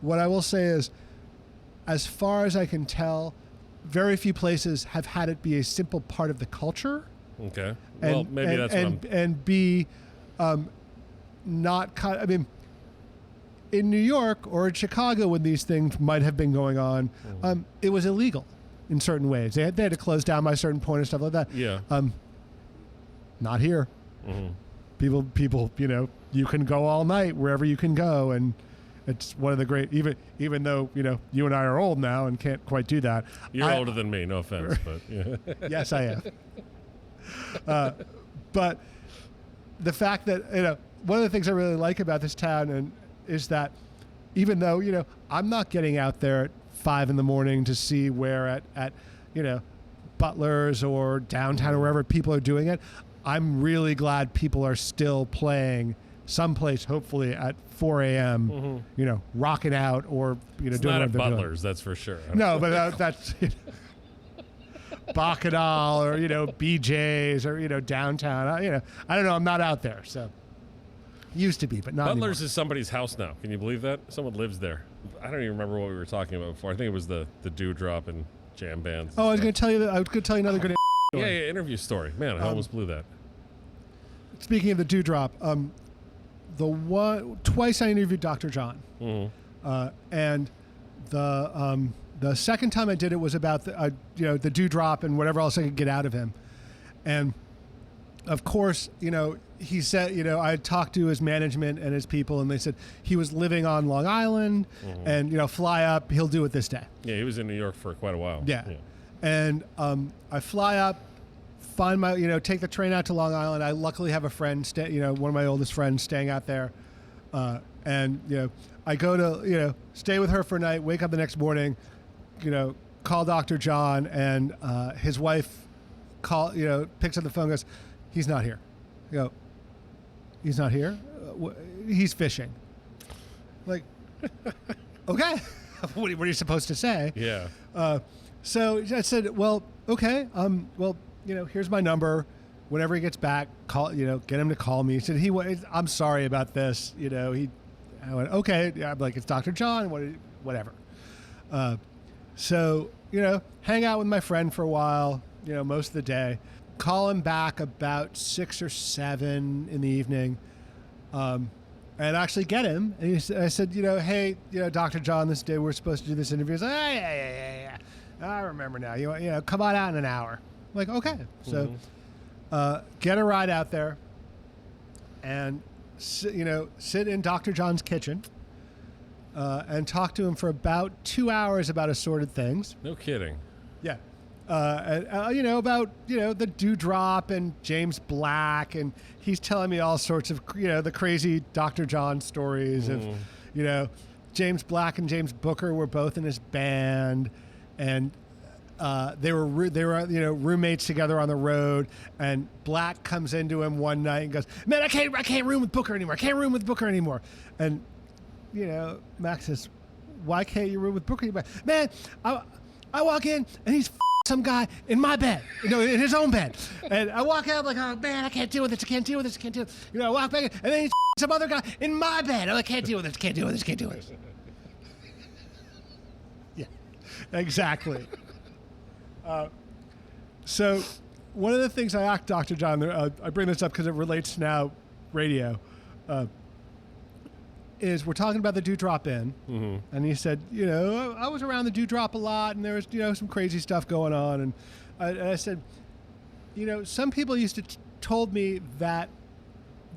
What I will say is, as far as I can tell, very few places have had it be a simple part of the culture. Okay, well maybe that's what I'm. And be not kind. I mean, in New York or in Chicago, when these things might have been going on, it was illegal in certain ways. They had to close down by a certain point and stuff like that. Yeah. Not here. Mm-hmm. People, you can go all night wherever you can go, and it's one of the great. Even though you and I are old now and can't quite do that. You're older than me, no offense, but yeah. Yes, I am. But the fact that one of the things I really like about this town is that even though I'm not getting out there at 5 a.m. to see where at Butler's or downtown or wherever people are doing it, I'm really glad people are still playing someplace, hopefully at 4 a.m. Rocking out or It's doing not what at they're doing. Butler's, that's for sure. No, but that's Bacchanal or BJ's or downtown. I don't know. I'm not out there, so used to be, but not Butler's anymore. is somebody's house now. Can you believe that? Someone lives there. I don't even remember what we were talking about before. I think it was the Dewdrop and jam bands. Oh, I was going to tell you that. I was going to tell you another good. Yeah, interview story. Man, I almost blew that. Speaking of the Dewdrop, twice I interviewed Dr. John, and the second time I did it was about the Dewdrop and whatever else I could get out of him, and of course he said I had talked to his management and his people, and they said he was living on Long Island, and fly up, he'll do it this day. Yeah, he was in New York for quite a while. Yeah. And I fly up, find my, take the train out to Long Island. I luckily have a friend, one of my oldest friends staying out there. And, I go to, stay with her for a night, wake up the next morning, call Dr. John, and his wife picks up the phone and goes, he's not here. I go, he's not here? He's fishing. Like, okay. What are you supposed to say? Yeah. So I said, well, okay. Here's my number. Whenever he gets back, call. Get him to call me. He said, I'm sorry about this. I went, okay. Yeah, I'm like, it's Dr. John. Whatever. So hang out with my friend for a while. Most of the day. Call him back about 6 or 7 in the evening. And actually get him. And I said, hey, Dr. John, this day we're supposed to do this interview. He's like, yeah. I remember now. Come on out in an hour. I'm like, okay. So, get a ride out there, and sit in Dr. John's kitchen, and talk to him for about 2 hours about assorted things. No kidding. Yeah. About the Dewdrop and James Black, and he's telling me all sorts of the crazy Dr. John stories of James Black and James Booker were both in his band, and they were roommates together on the road. And Black comes into him one night and goes, "Man, I can't room with Booker anymore. I can't room with Booker anymore." And Max says, "Why can't you room with Booker anymore?" "Man, I walk in and he's some guy in my bed, in his own bed. And I walk out, I'm like, oh man, I can't deal with this. I can't deal with this. I can't deal with this. I walk back, and then he's some other guy in my bed. I'm like, can't deal with this. Can't deal with this. Can't deal with this. Yeah, exactly. So one of the things I asked Dr. John, I bring this up because it relates to now radio, is we're talking about the Dewdrop Inn, and he said, I was around the Dewdrop a lot, and there was, some crazy stuff going on, and I said, some people used to told me that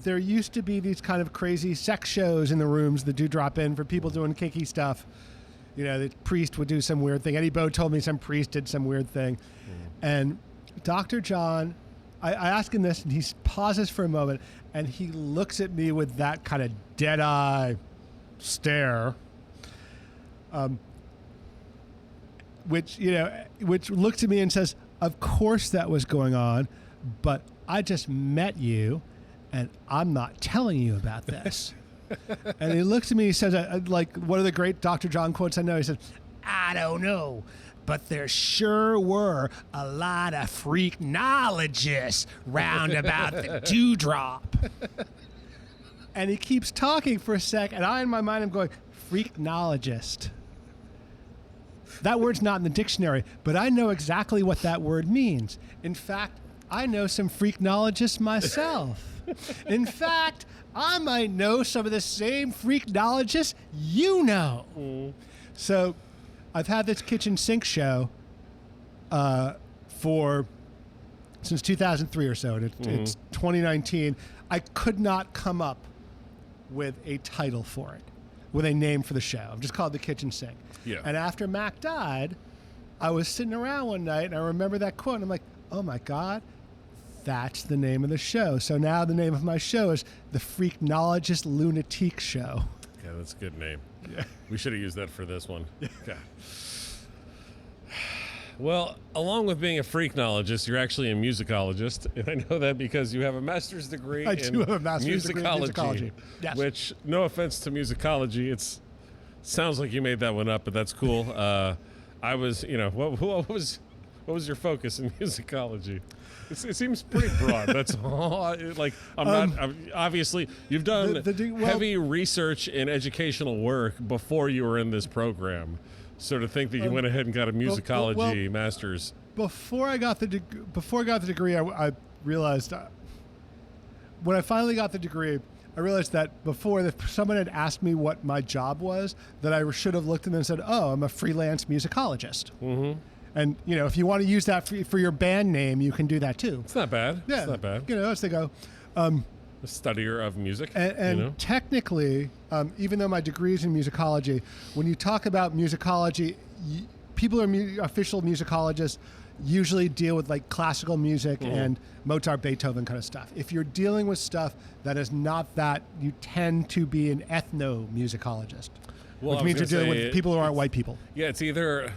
there used to be these kind of crazy sex shows in the rooms, the Dewdrop Inn, for people doing kinky stuff. The priest would do some weird thing. Eddie Bo told me some priest did some weird thing, and Dr. John, I ask him this, and he pauses for a moment, and he looks at me with that kind of dead-eye stare, which looks at me and says, of course that was going on, but I just met you, and I'm not telling you about this. And he looks at me, he says, like one of the great Dr. John quotes I know, he said, I don't know, but there sure were a lot of freaknologists round about the Dewdrop. And he keeps talking for a sec, and I, in my mind, am going, freaknologist. That word's not in the dictionary, but I know exactly what that word means. In fact, I know some freaknologists myself. In fact, I might know some of the same freaknologists you know. So I've had this kitchen sink show since 2003 or so, and it's 2019. I could not come up with a title for it, with a name for the show. I'm just called The Kitchen Sink. Yeah. And after Mac died, I was sitting around one night, and I remember that quote, and I'm like, oh my God, that's the name of the show. So now the name of my show is The Freaknologist Lunatique Show. Yeah, that's a good name. Yeah. We should have used that for this one. Yeah. God. Well, along with being a freaknologist, you're actually a musicologist, and I know that because you have a master's degree I do have a master's degree in musicology. Yes. Which, no offense to musicology, it sounds like you made that one up, but that's cool. I was, what was your focus in musicology? It seems pretty broad. That's all. Obviously, you've done heavy research and educational work before you were in this program. So to think that you went ahead and got a musicology master's. Before I got the degree, I realized when I finally got the degree, I realized that before, if someone had asked me what my job was, that I should have looked at them and said, "Oh, I'm a freelance musicologist." Mm-hmm. And if you want to use that for your band name, you can do that too. It's not bad. Yeah, it's not bad. As they go. A studier of music. And technically, even though my degree is in musicology, when you talk about musicology, people who are official musicologists usually deal with like classical music and Mozart, Beethoven kind of stuff. If you're dealing with stuff that is not that, you tend to be an ethnomusicologist, which means you're dealing with people who aren't white people. Yeah, it's either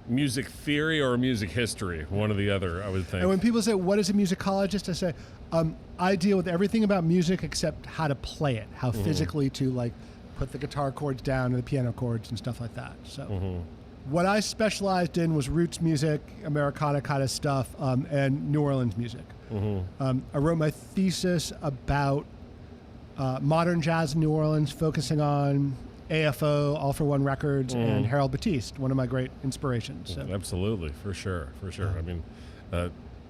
music theory or music history, one or the other, I would think. And when people say, what is a musicologist? I say, I deal with everything about music except how to play it, how physically to put the guitar chords down and the piano chords and stuff like that. So what I specialized in was roots music, Americana kind of stuff, and New Orleans music. I wrote my thesis about modern jazz in New Orleans, focusing on AFO, All for One Records, and Harold Batiste, one of my great inspirations. So. Absolutely, for sure. I mean,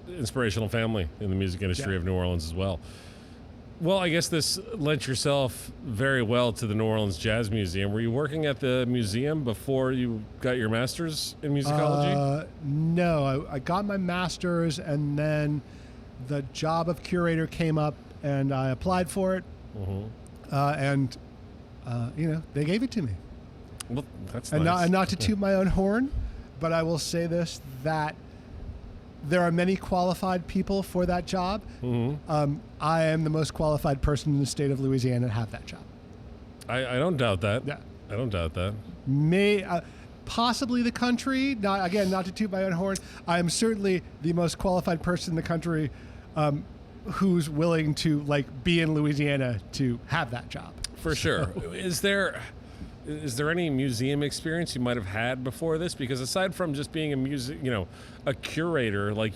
inspirational family in the music industry of New Orleans as well. Well, I guess this lent yourself very well to the New Orleans Jazz Museum. Were you working at the museum before you got your master's in musicology? No, I got my master's, and then the job of curator came up, and I applied for it, and they gave it to me. Well, that's and nice. Not to toot my own horn, but I will say this, that there are many qualified people for that job. I am the most qualified person in the state of Louisiana to have that job. I don't doubt that. Yeah. I don't doubt that. Possibly the country. Not to toot my own horn. I am certainly the most qualified person in the country who's willing to be in Louisiana to have that job. For sure. Is there is there any museum experience you might have had before this? Because aside from just being a curator, like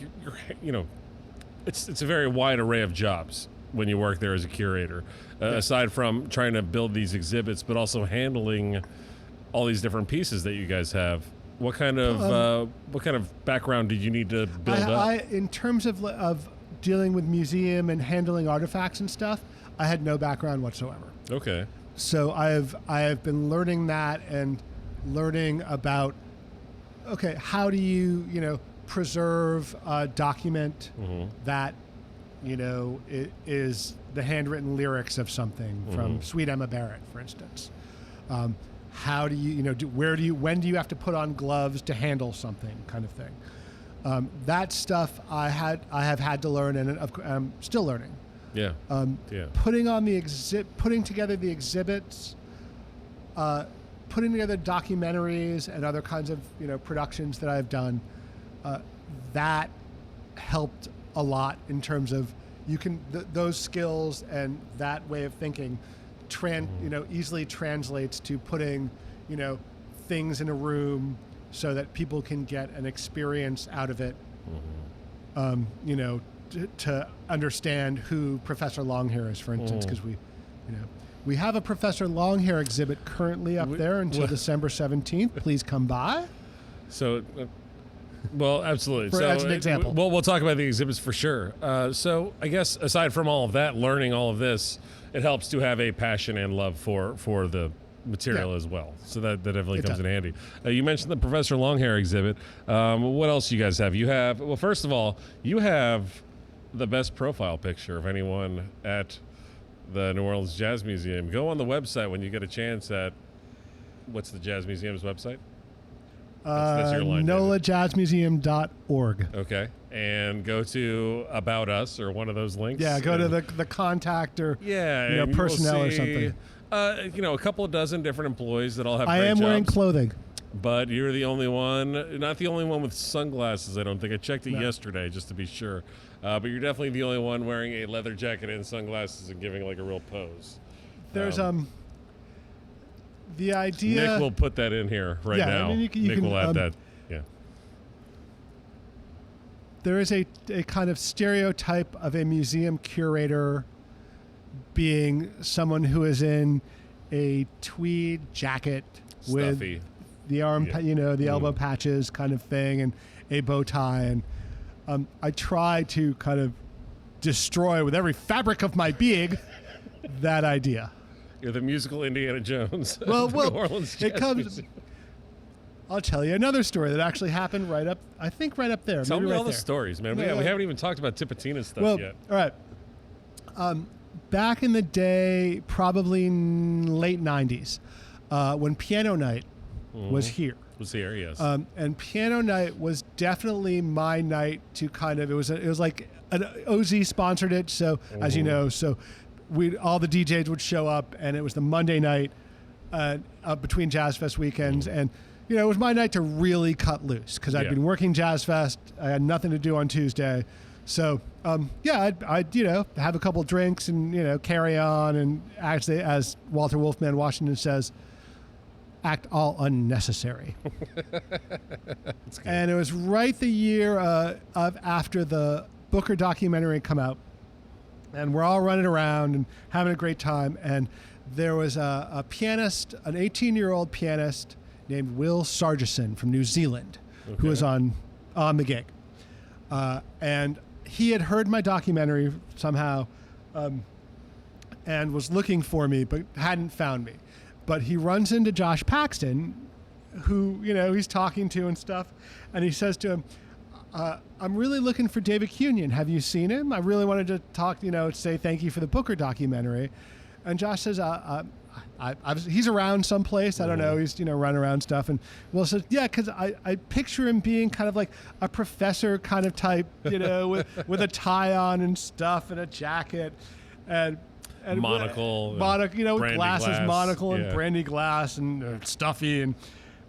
it's a very wide array of jobs when you work there as a curator. Aside from trying to build these exhibits, but also handling all these different pieces that you guys have. What kind of background did you need to build up? In terms of dealing with museum and handling artifacts and stuff, I had no background whatsoever. Okay. So I have been learning that and learning about, okay, how do you preserve a document that it is the handwritten lyrics of something from Sweet Emma Barrett, for instance. How do when do you have to put on gloves to handle something, kind of thing. That stuff I have had to learn, and I'm still learning. Yeah. Putting together the exhibits, putting together documentaries and other kinds of productions that I've done, that helped a lot in terms of those skills and that way of thinking easily translates to putting things in a room so that people can get an experience out of it. To understand who Professor Longhair is, for instance, because we have a Professor Longhair exhibit currently up there until December 17th. Please come by. So, well, absolutely. As an example. We'll talk about the exhibits for sure. So I guess aside from all of that, learning all of this, it helps to have a passion and love for the material as well. So that definitely comes in handy. You mentioned the Professor Longhair exhibit. What else you guys have? You have, well, first of all, you have the best profile picture of anyone at the New Orleans Jazz Museum. Go on the website when you get a chance at, what's the Jazz Museum's website? That's your line, NOLAJazzMuseum.org. Okay. And go to About Us or one of those links. Yeah, go to the contact or personnel or something. A couple of dozen different employees that all have great jobs. I am wearing clothing. But you're the only one, not the only one with sunglasses, I don't think. I checked it yesterday just to be sure. But you're definitely the only one wearing a leather jacket and sunglasses and giving like a real pose. There's the idea. Nick will put that in here now. I mean, Nick will add that. Yeah. There is a kind of stereotype of a museum curator being someone who is in a tweed jacket Stuffy. with the arm, the elbow patches kind of thing, and a bow tie. And I try to kind of destroy with every fabric of my being that idea. You're the musical Indiana Jones. Well, New Orleans Jazz Museum. I'll tell you another story that actually happened right up there. Tell me all the there. stories, man. We haven't even talked about Tipitina's stuff yet. All right. Back in the day, probably late 90s, when Piano Night was here. Was here, yes. And Piano Night was definitely my night to kind of, it was like an OZ sponsored it. So as you know, all the DJs would show up, and it was the Monday night between Jazz Fest weekends. And, it was my night to really cut loose because I'd been working Jazz Fest. I had nothing to do on Tuesday. So, I'd have a couple drinks and, carry on. And actually, as Walter Wolfman Washington says, act all unnecessary. And it was right the year after the Booker documentary come out. And we're all running around and having a great time. And there was a pianist, an 18-year-old pianist named Will Sargison from New Zealand, who was on the gig. And he had heard my documentary somehow and was looking for me, but hadn't found me. But he runs into Josh Paxton, who, he's talking to and stuff. And he says to him, I'm really looking for David Kunian. Have you seen him? I really wanted to talk, say thank you for the Booker documentary. And Josh says, he's around someplace. I don't know. He's, running around stuff. And Will says, yeah, because I picture him being kind of like a professor kind of type, with a tie on and stuff and a jacket and monocle, with glasses, monocle, and yeah. brandy glass and stuffy.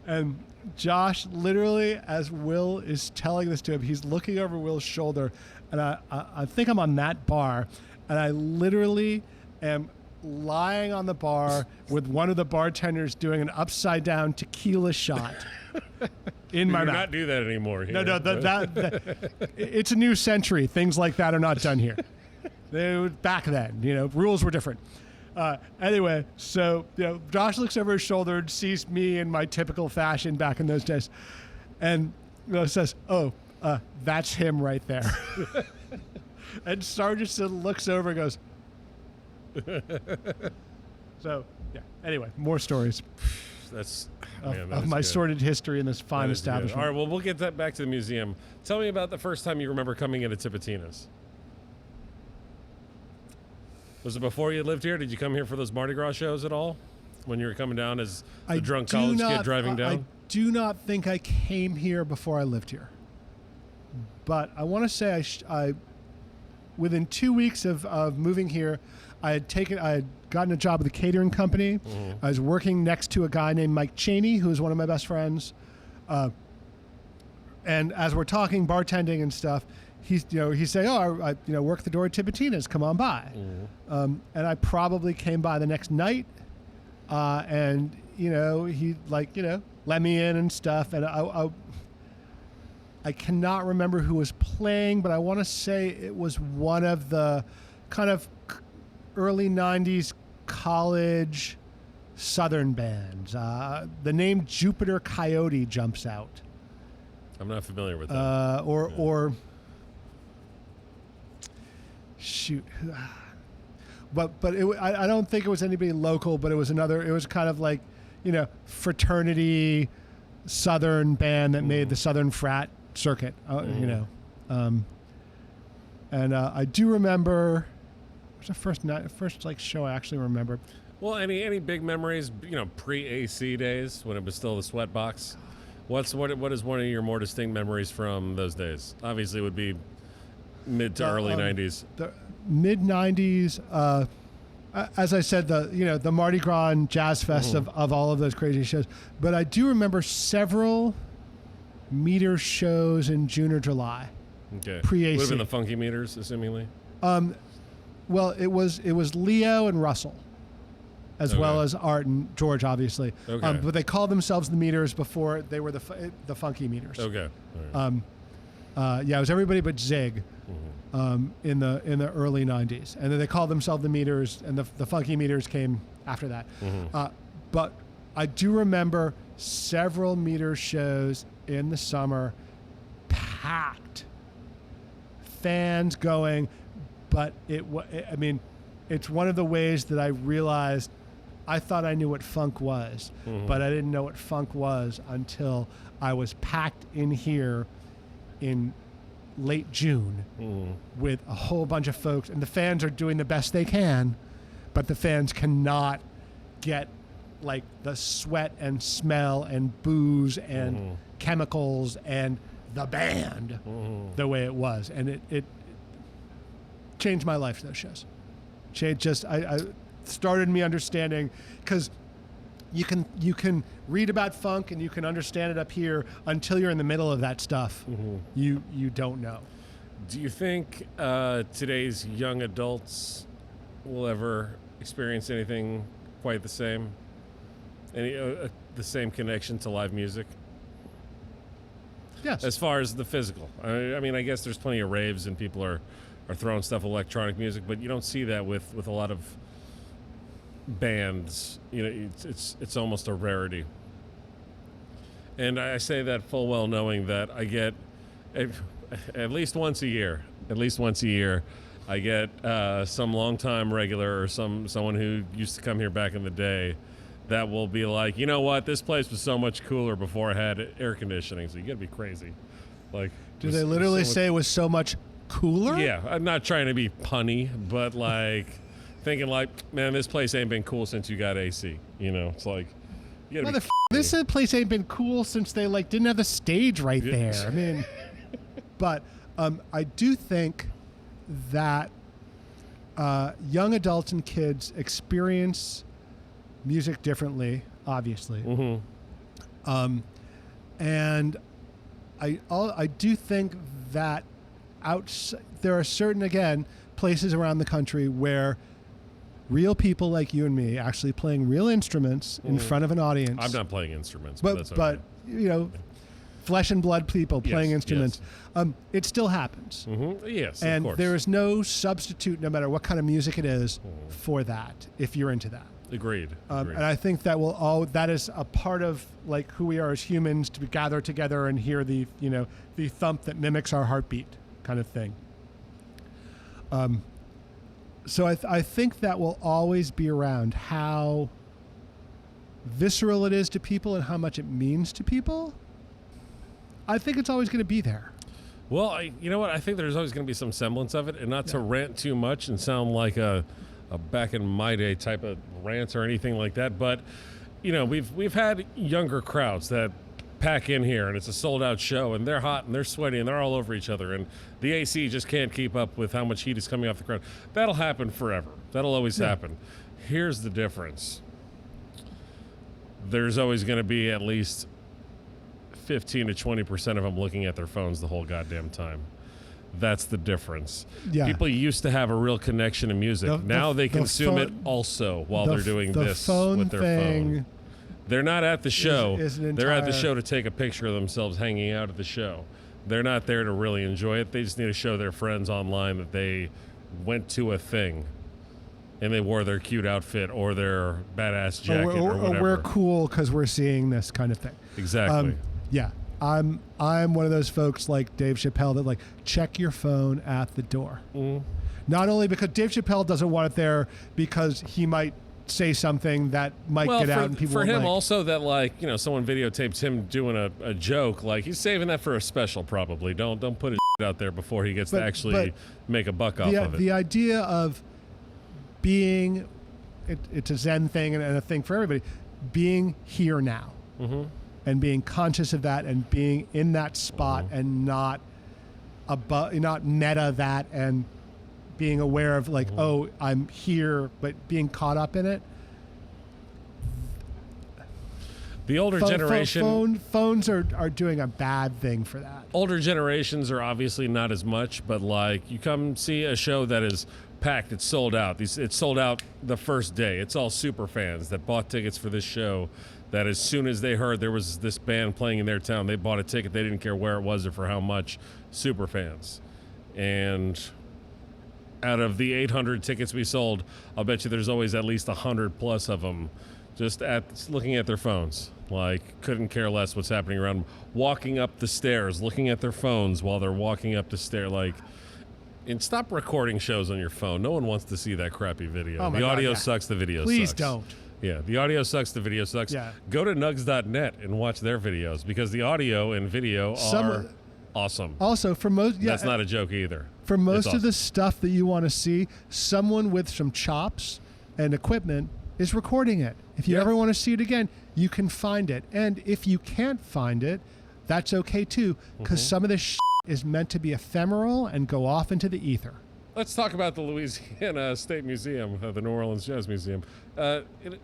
And Josh, literally, as Will is telling this to him, he's looking over Will's shoulder, and I think I'm on that bar, and I literally am lying on the bar with one of the bartenders doing an upside down tequila shot in my do mouth. not do that anymore here. No, it's a new century. Things like that are not done here. Back then, rules were different. Anyway, so Josh looks over his shoulder and sees me in my typical fashion back in those days, and says, "Oh, that's him right there." And Sargent looks over and goes. So yeah. Anyway, more stories. That's of my good. sordid history in this fine establishment. Good. All right, well, we'll get that back to the museum. Tell me about the first time you remember coming into Tipitina's. Was it before you lived here? Did you come here for those Mardi Gras shows at all? When you were coming down as a drunk college kid driving down? I do not think I came here before I lived here. But I want to say I within 2 weeks of moving here, I had gotten a job with a catering company. Mm-hmm. I was working next to a guy named Mike Cheney, who is one of my best friends. And as we're talking bartending and stuff, he's saying, "Oh, I work the door at Tipitina's. Come on by." Mm-hmm. And I probably came by the next night, and he let me in and stuff. And I cannot remember who was playing, but I want to say it was one of the kind of early '90s college Southern bands. The name Jupiter Coyote jumps out. I'm not familiar with that. Or shoot, but I don't think it was anybody local, but it was another. It was kind of like fraternity Southern band that made the Southern frat circuit. And I do remember. It was the first show I actually remember. Well, any big memories? Pre-AC days when it was still the Sweatbox. What is one of your more distinct memories from those days? Obviously, it would be mid to early '90s. The mid '90s, as I said, the Mardi Gras and Jazz Fest of all of those crazy shows. But I do remember several meter shows in June or July. Okay. Pre-AC. Would have been the Funky Meters, assumingly. Well, it was Leo and Russell, as well as Art and George, obviously. Okay. But they called themselves the Meters before they were the Funky Meters. Okay. All right. It was everybody but Zig, in the early '90s, and then they called themselves the Meters, and the Funky Meters came after that. But I do remember several meter shows in the summer, packed, fans going. But it's one of the ways that I realized I thought I knew what funk was, but I didn't know what funk was until I was packed in here in late June with a whole bunch of folks. And the fans are doing the best they can, but the fans cannot get like the sweat and smell and booze and chemicals and the band the way it was. And it changed my life, those shows. I started me understanding, because you can read about funk and you can understand it up here until you're in the middle of that stuff. You don't know. Do you think today's young adults will ever experience anything quite the same? The same connection to live music? Yes. As far as the physical. I guess there's plenty of raves and people are throwing stuff electronic music, but you don't see that with a lot of bands. It's almost a rarity. And I say that full well knowing that I get at least once a year, I get some longtime regular or someone who used to come here back in the day that will be like, you know what, this place was so much cooler before it had air conditioning, so you gotta be crazy. Like, do they literally say it was so much cooler? Yeah, I'm not trying to be punny, but thinking man, this place ain't been cool since you got AC. It's like, you gotta this place ain't been cool since they didn't have the stage right there. But I do think that young adults and kids experience music differently, obviously. And I do think that there are certain, again, places around the country where real people like you and me actually playing real instruments in front of an audience. I'm not playing instruments, but that's okay. But you know, flesh and blood people playing instruments. Yes. It still happens. Yes, and of course. there is no substitute, no matter what kind of music it is, for that. If you're into that. Agreed. And I think that that is a part of like who we are as humans, to gather together and hear the thump that mimics our heartbeat, kind of thing. So I think that will always be around, how visceral it is to people and how much it means to people. I think it's always going to be there. Well, you know what? I think there's always going to be some semblance of it, and not to rant too much and sound like a back in my day type of rant or anything like that. But we've had younger crowds that pack in here, and it's a sold out show, and they're hot and they're sweaty and they're all over each other, and the AC just can't keep up with how much heat is coming off the crowd. That'll happen forever. That'll always happen. Here's the difference. There's always going to be at least 15 to 20% of them looking at their phones the whole goddamn time. That's the difference. Yeah. People used to have a real connection to music. Now they consume it also while they're doing this with their phone. They're not at the show. They're at the show to take a picture of themselves hanging out at the show. They're not there to really enjoy it. They just need to show their friends online that they went to a thing and they wore their cute outfit or their badass jacket or whatever. Or we're cool because we're seeing this kind of thing. Exactly. Yeah. I'm one of those folks like Dave Chappelle that like check your phone at the door. Not only because Dave Chappelle doesn't want it there because he might say something that might get out and people for won't him like. Also that someone videotapes him doing a joke, like he's saving that for a special probably. Don't put his out there before he gets to actually make a buck off of it. The idea of being it's a Zen thing and a thing for everybody, being here now. And being conscious of that and being in that spot and not meta that and being aware of like, oh, I'm here, but being caught up in it. The older generation... Phones are doing a bad thing for that. Older generations are obviously not as much, but like you come see a show that is packed, it's sold out. It's sold out the first day. It's all super fans that bought tickets for this show that as soon as they heard there was this band playing in their town, they bought a ticket. They didn't care where it was or for how much. Super fans. And out of the 800 tickets we sold, I'll bet you there's always at least 100 plus of them just looking at their phones. Like, couldn't care less what's happening around them. Walking up the stairs, looking at their phones while they're walking up the stair. Like, and stop recording shows on your phone. No one wants to see that crappy video. The audio sucks, the video sucks. Please don't. Yeah, the audio sucks, the video sucks. Yeah. Go to nugs.net and watch their videos because the audio and video are awesome. Also, for most... That's not a joke either. For most of the stuff that you want to see, someone with some chops and equipment is recording it. If you ever want to see it again, you can find it. And if you can't find it, that's okay too, because some of this shit is meant to be ephemeral and go off into the ether. Let's talk about the Louisiana State Museum, the New Orleans Jazz Museum.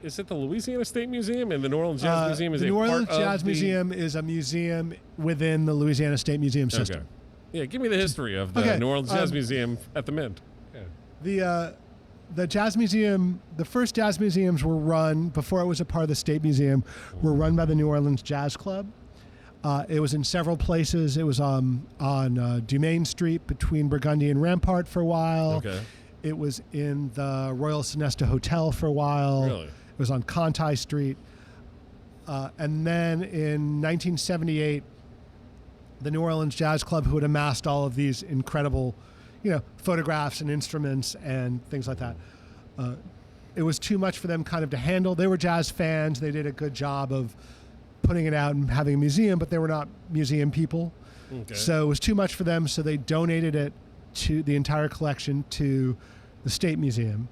Is it the Louisiana State Museum? And the New Orleans Jazz Museum is a part of the New Orleans Jazz Museum is a museum within the Louisiana State Museum system. Okay. Yeah, give me the history of the New Orleans Jazz Museum at the Mint. Yeah. The Jazz Museum, the first jazz museums were run, before it was a part of the State Museum, were run by the New Orleans Jazz Club. It was in several places. It was on Dumaine Street between Burgundy and Rampart for a while. Okay. It was in the Royal Sonesta Hotel for a while. Really? It was on Conti Street. And then in 1978, the New Orleans Jazz Club, who had amassed all of these incredible, photographs and instruments and things like that, it was too much for them kind of to handle. They were jazz fans. They did a good job of putting it out and having a museum, but they were not museum people. Okay. So it was too much for them, so they donated it to the entire collection to the State Museum,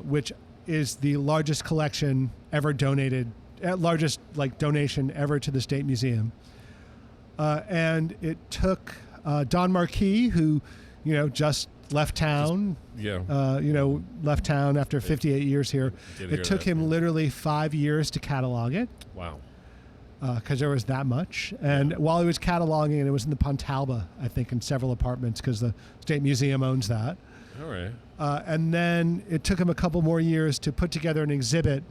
which is the largest collection ever donated, largest donation ever to the State Museum. And it took Don Marquis, who, just left town. Left town after 58 years here. It took him literally 5 years to catalog it. Wow. Because there was that much. And while he was cataloging it, it was in the Pontalba, I think, in several apartments, because the State Museum owns that. All right. And then it took him a couple more years to put together an exhibit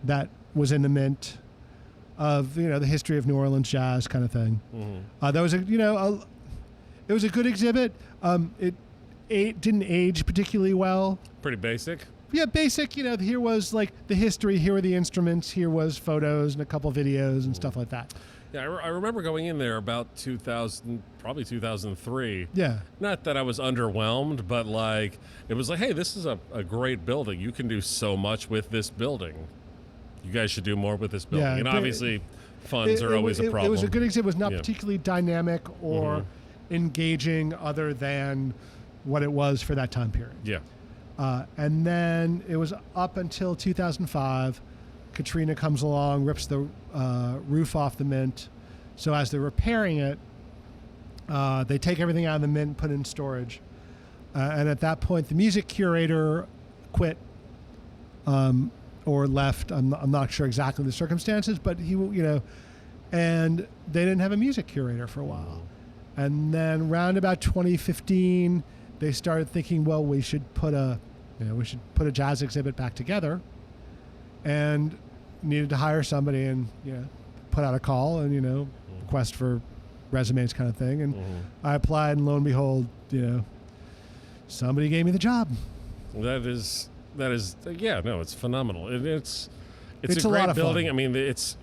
that was in the Mint of the history of New Orleans jazz kind of thing. Mm-hmm. That was it was a good exhibit. It didn't age particularly well. Pretty basic. Yeah, basic. Here was like the history. Here were the instruments. Here was photos and a couple videos and stuff like that. Yeah, I remember going in there about 2000, probably 2003. Yeah. Not that I was underwhelmed, but like it was like, hey, this is a great building. You can do so much with this building. You guys should do more with this building. Yeah, and obviously, funds are always a problem. It was a good exhibit. It was not Yeah. particularly dynamic or engaging, other than what it was for that time period. Yeah. And then it was up until 2005. Katrina comes along, rips the roof off the Mint. So as they're repairing it, they take everything out of the Mint and put it in storage. And at that point, the music curator quit or left. I'm not sure exactly the circumstances, but he, and they didn't have a music curator for a while. And then round about 2015, they started thinking, well, we should put a jazz exhibit back together, and needed to hire somebody and put out a call and request for resumes kind of thing. And I applied, and lo and behold, somebody gave me the job. That is it's phenomenal. It's It's a a great lot of building. fun. I mean, it's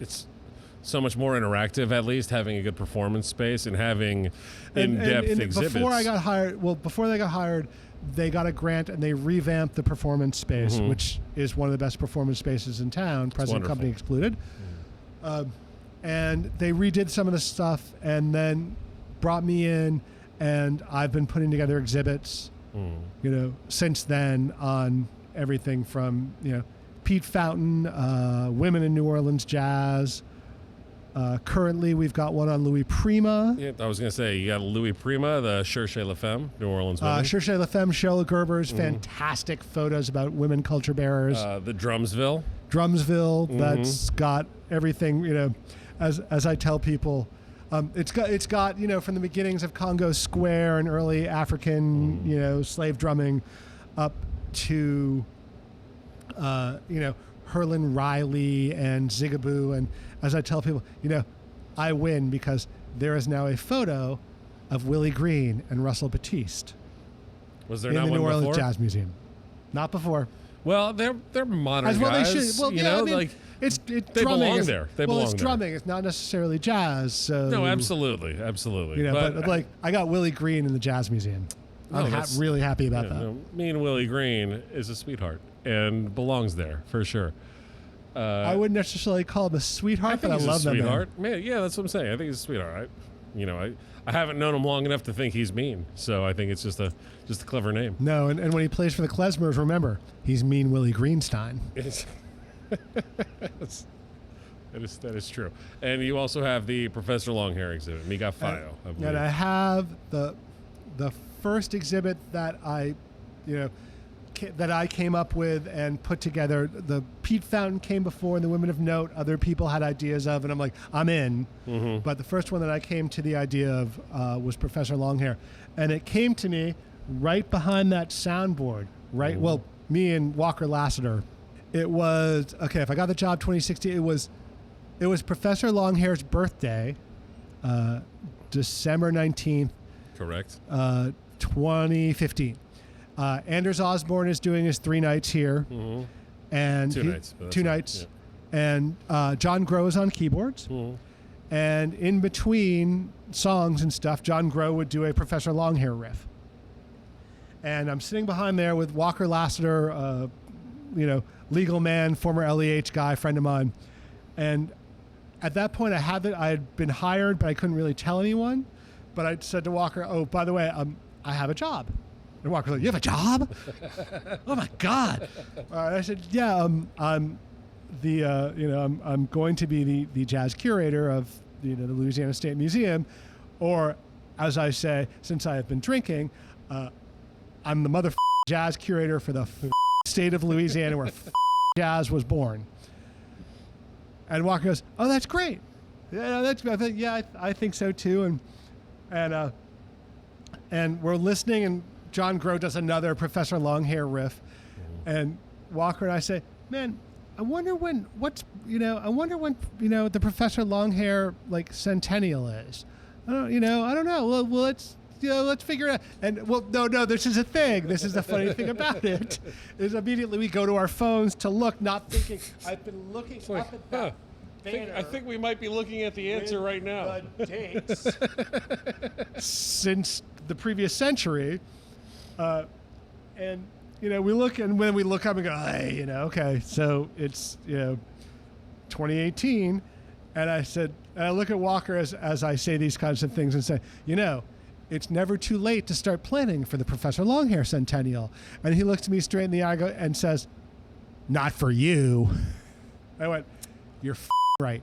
so much more interactive, at least having a good performance space and having in-depth exhibits. Before they got hired, they got a grant and they revamped the performance space, which is one of the best performance spaces in town, present company excluded. And they redid some of the stuff and then brought me in, and I've been putting together exhibits, since then on everything from, Pete Fountain, women in New Orleans jazz. Currently, we've got one on Louis Prima. Yeah, I was going to say, you got Louis Prima, the Cherchez La Femme, New Orleans women. Cherchez La Femme, Sheryl Gerber's fantastic photos about women culture bearers. The Drumsville, that's got everything, as I tell people, it's got from the beginnings of Congo Square and early African, slave drumming up to, Herlin Riley and Zigaboo. And as I tell people, I win because there is now a photo of Willie Green and Russell Batiste was there in not the one New Orleans before? Jazz Museum. Not before. Well, they're modern As well guys. they should. Well, it's they drumming. belong It's, there. They well, belong it's there. drumming. It's not necessarily jazz. So No, absolutely. but like I got Willie Green in the Jazz Museum. I'm really happy about that. No, me and Willie Green is a sweetheart and belongs there for sure. I wouldn't necessarily call him a sweetheart, but I love that sweetheart. Man, yeah, that's what I'm saying. I think he's a sweetheart. I haven't known him long enough to think he's mean, so I think it's just a clever name. No, and when he plays for the Klezmers, remember, he's Mean Willie Greenstein. That is true. And you also have the Professor Longhair exhibit, Miga Fayo, I believe. And I have the first exhibit that I came up with and put together. The Pete Fountain came before, and the Women of Note other people had ideas of, and I'm like, I'm in. But the first one that I came to the idea of was Professor Longhair, and it came to me right behind that soundboard. Right, well, me and Walker Lassiter. It was if I got the job 2016. It was Professor Longhair's birthday, December 19th. Correct. 2015. Anders Osborne is doing his 3 nights here, and two nights, and John Groh is on keyboards, and in between songs and stuff, John Groh would do a Professor Longhair riff, and I'm sitting behind there with Walker Lassiter, legal man, former LEH guy, friend of mine, and at that point I had been hired, but I couldn't really tell anyone, but I said to Walker, oh, by the way, I have a job. And Walker's like, you have a job? Oh my God. I said, yeah, I'm going to be the jazz curator of the Louisiana State Museum, or as I say, since I have been drinking, I'm the jazz curator for the state of Louisiana where jazz was born. And Walker goes, oh, that's great. I think so too. And we're listening and John Groh does another Professor Longhair riff, and Walker and I say, man, I wonder when the Professor Longhair like centennial is. I don't know. Well, let's figure it out. And no, this is a thing. This is the funny thing about it, is immediately we go to our phones to look, not thinking. I've been looking up at that banner. I think we might be looking at the answer right now. The dates since the previous century, and we look, and when we look up and go, hey, okay, so it's 2018, and I look at Walker as I say these kinds of things and say, it's never too late to start planning for the Professor Longhair centennial. And he looks me straight in the eye and says, not for you. I went, you're right.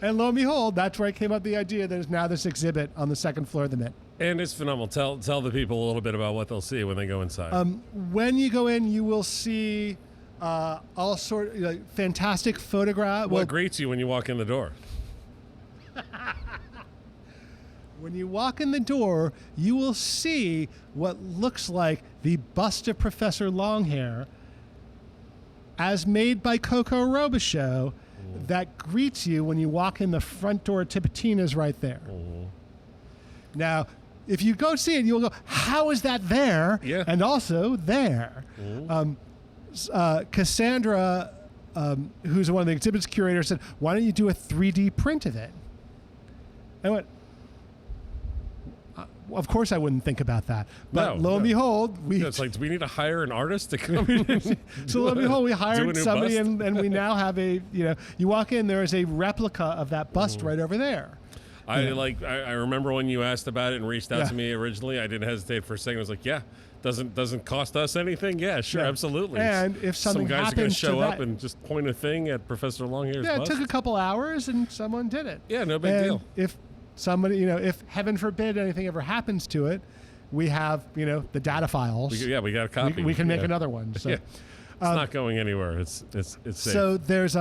And lo and behold, that's where I came up with the idea that is now this exhibit on the second floor of the Mint. And it's phenomenal. Tell the people a little bit about what they'll see when they go inside. When you go in, you will see all sorts fantastic photographs. What greets you when you walk in the door? When you walk in the door, you will see what looks like the bust of Professor Longhair, as made by Coco Robichaux, that greets you when you walk in the front door of Tipitina's right there. Now, if you go see it, you'll go, how is that there? Yeah. And also there. Cassandra, who's one of the exhibit's curators, said, why don't you do a 3D print of it? I went, of course I wouldn't think about that. But lo and behold, it's like, do we need to hire an artist to come? So lo and behold, we hired somebody, and we now have you walk in, there is a replica of that bust right over there. I remember when you asked about it and reached out to me originally, I didn't hesitate for a second. I was like, yeah, doesn't cost us anything? Yeah, sure, absolutely. And if something some guys are going to show up that, and just point a thing at Professor Longhair's bust. It took a couple hours and someone did it. Yeah, no big deal. If somebody, if heaven forbid anything ever happens to it, we have, the data files. We got a copy. We can make another one. So. Yeah. It's not going anywhere. It's safe. So there's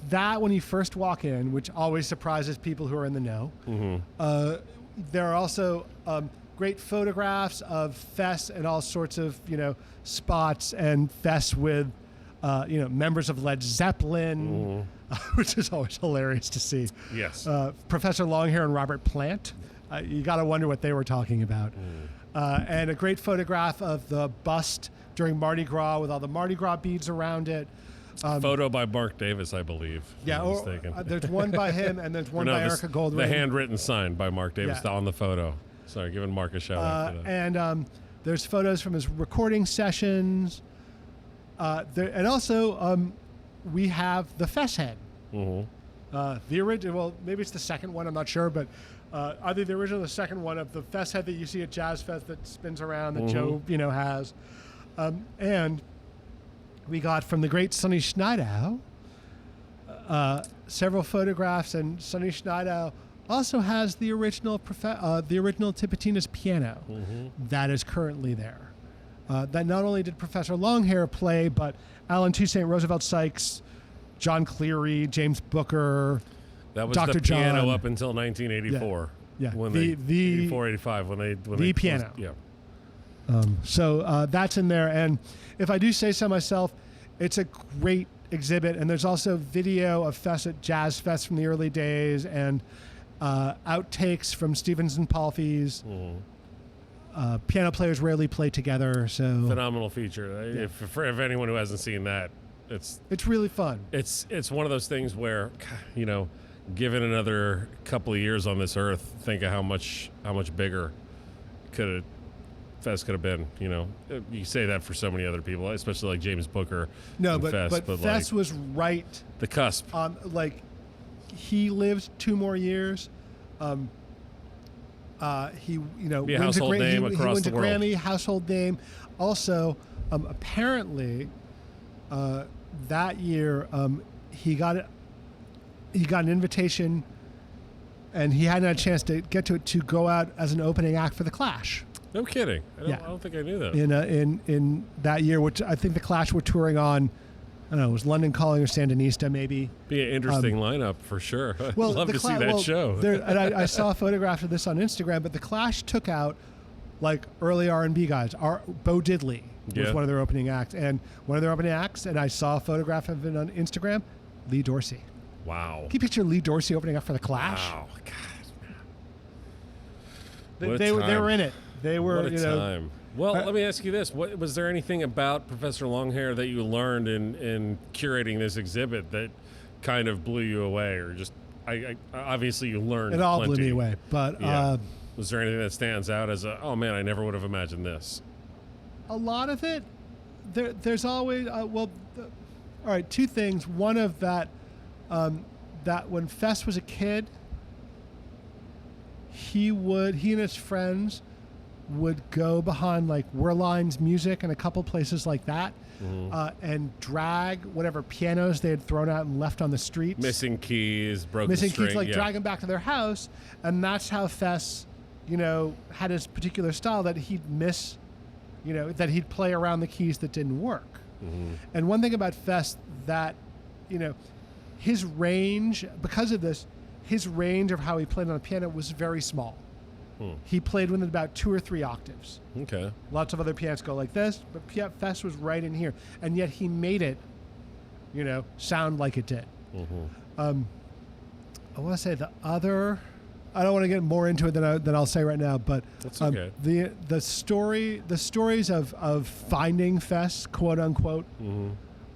that when you first walk in, which always surprises people who are in the know. There are also great photographs of fests and all sorts of spots and fests with members of Led Zeppelin, which is always hilarious to see. Yes. Professor Longhair and Robert Plant. You got to wonder what they were talking about. And a great photograph of the bust during Mardi Gras with all the Mardi Gras beads around it. Photo by Mark Davis, I believe. Yeah, there's one by him, and there's one by Erica Goldwyn. The handwritten sign by Mark Davis on the photo. Sorry, giving Mark a shout out for that. And there's photos from his recording sessions. And also, we have the fess head. The original, well, maybe it's the second one, I'm not sure, but either the original or the second one of the fess head that you see at Jazz Fest that spins around that Joe, has. And we got from the great Sonny Schneidow several photographs, and Sonny Schneidow also has the original Tipitina's piano that is currently there. That not only did Professor Longhair play, but Alan Toussaint, Roosevelt Sykes, John Cleary, James Booker, that was Dr. the piano John. up until 1984. Yeah. When the 84, 85, when they piano. Yeah. So that's in there. And if I do say so myself, it's a great exhibit. And there's also video of Fest at Jazz Fest from the early days and outtakes from Stevens and Palfy's. Piano players rarely play together. So phenomenal feature. Yeah. If anyone who hasn't seen that, it's really fun. It's one of those things where, given another couple of years on this earth, think of how much bigger Fest could have been. You say that for so many other people, especially like James Booker. No, but Fest, Fest was right. The cusp. He lived 2 more years. He be a household name across the world. He went to Grammy, household name. Also, apparently, that year he got an invitation, and he hadn't had a chance to get to it, to go out as an opening act for the Clash. No kidding. I don't think I knew that. In that year, which I think the Clash were touring on. I don't know, it was London Calling or Sandinista, maybe. Be an interesting lineup for sure. I'd well, love to see that show. And I saw a photograph of this on Instagram, but the Clash took out like early R&B guys. Bo Diddley was one of their opening acts, and I saw a photograph of it on Instagram. Lee Dorsey. Wow. Can you picture Lee Dorsey opening up for the Clash? Wow. God. They were in it. They were. What a time. Well, let me ask you this: was there anything about Professor Longhair that you learned in curating this exhibit that kind of blew you away, or just I obviously you learned? It all plenty. blew me away. But was there anything that stands out as oh man, I never would have imagined this? A lot of it. There's always all right. Two things. One of that when Fess was a kid, he and his friends would go behind like Werlein's Music and a couple places like that, and drag whatever pianos they had thrown out and left on the streets. Missing keys, broken Missing string, keys, like drag them back to their house. And that's how Fess, had his particular style that he'd miss, that he'd play around the keys that didn't work. And one thing about Fess that, his range, because of this, his range of how he played on the piano was very small. He played within about 2 or 3 octaves. Okay. Lots of other pianists go like this, but Fess was right in here, and yet he made it, sound like it did. I want to say the other. I don't want to get more into it than I'll say right now, but that's okay. The stories of finding Fess, quote unquote,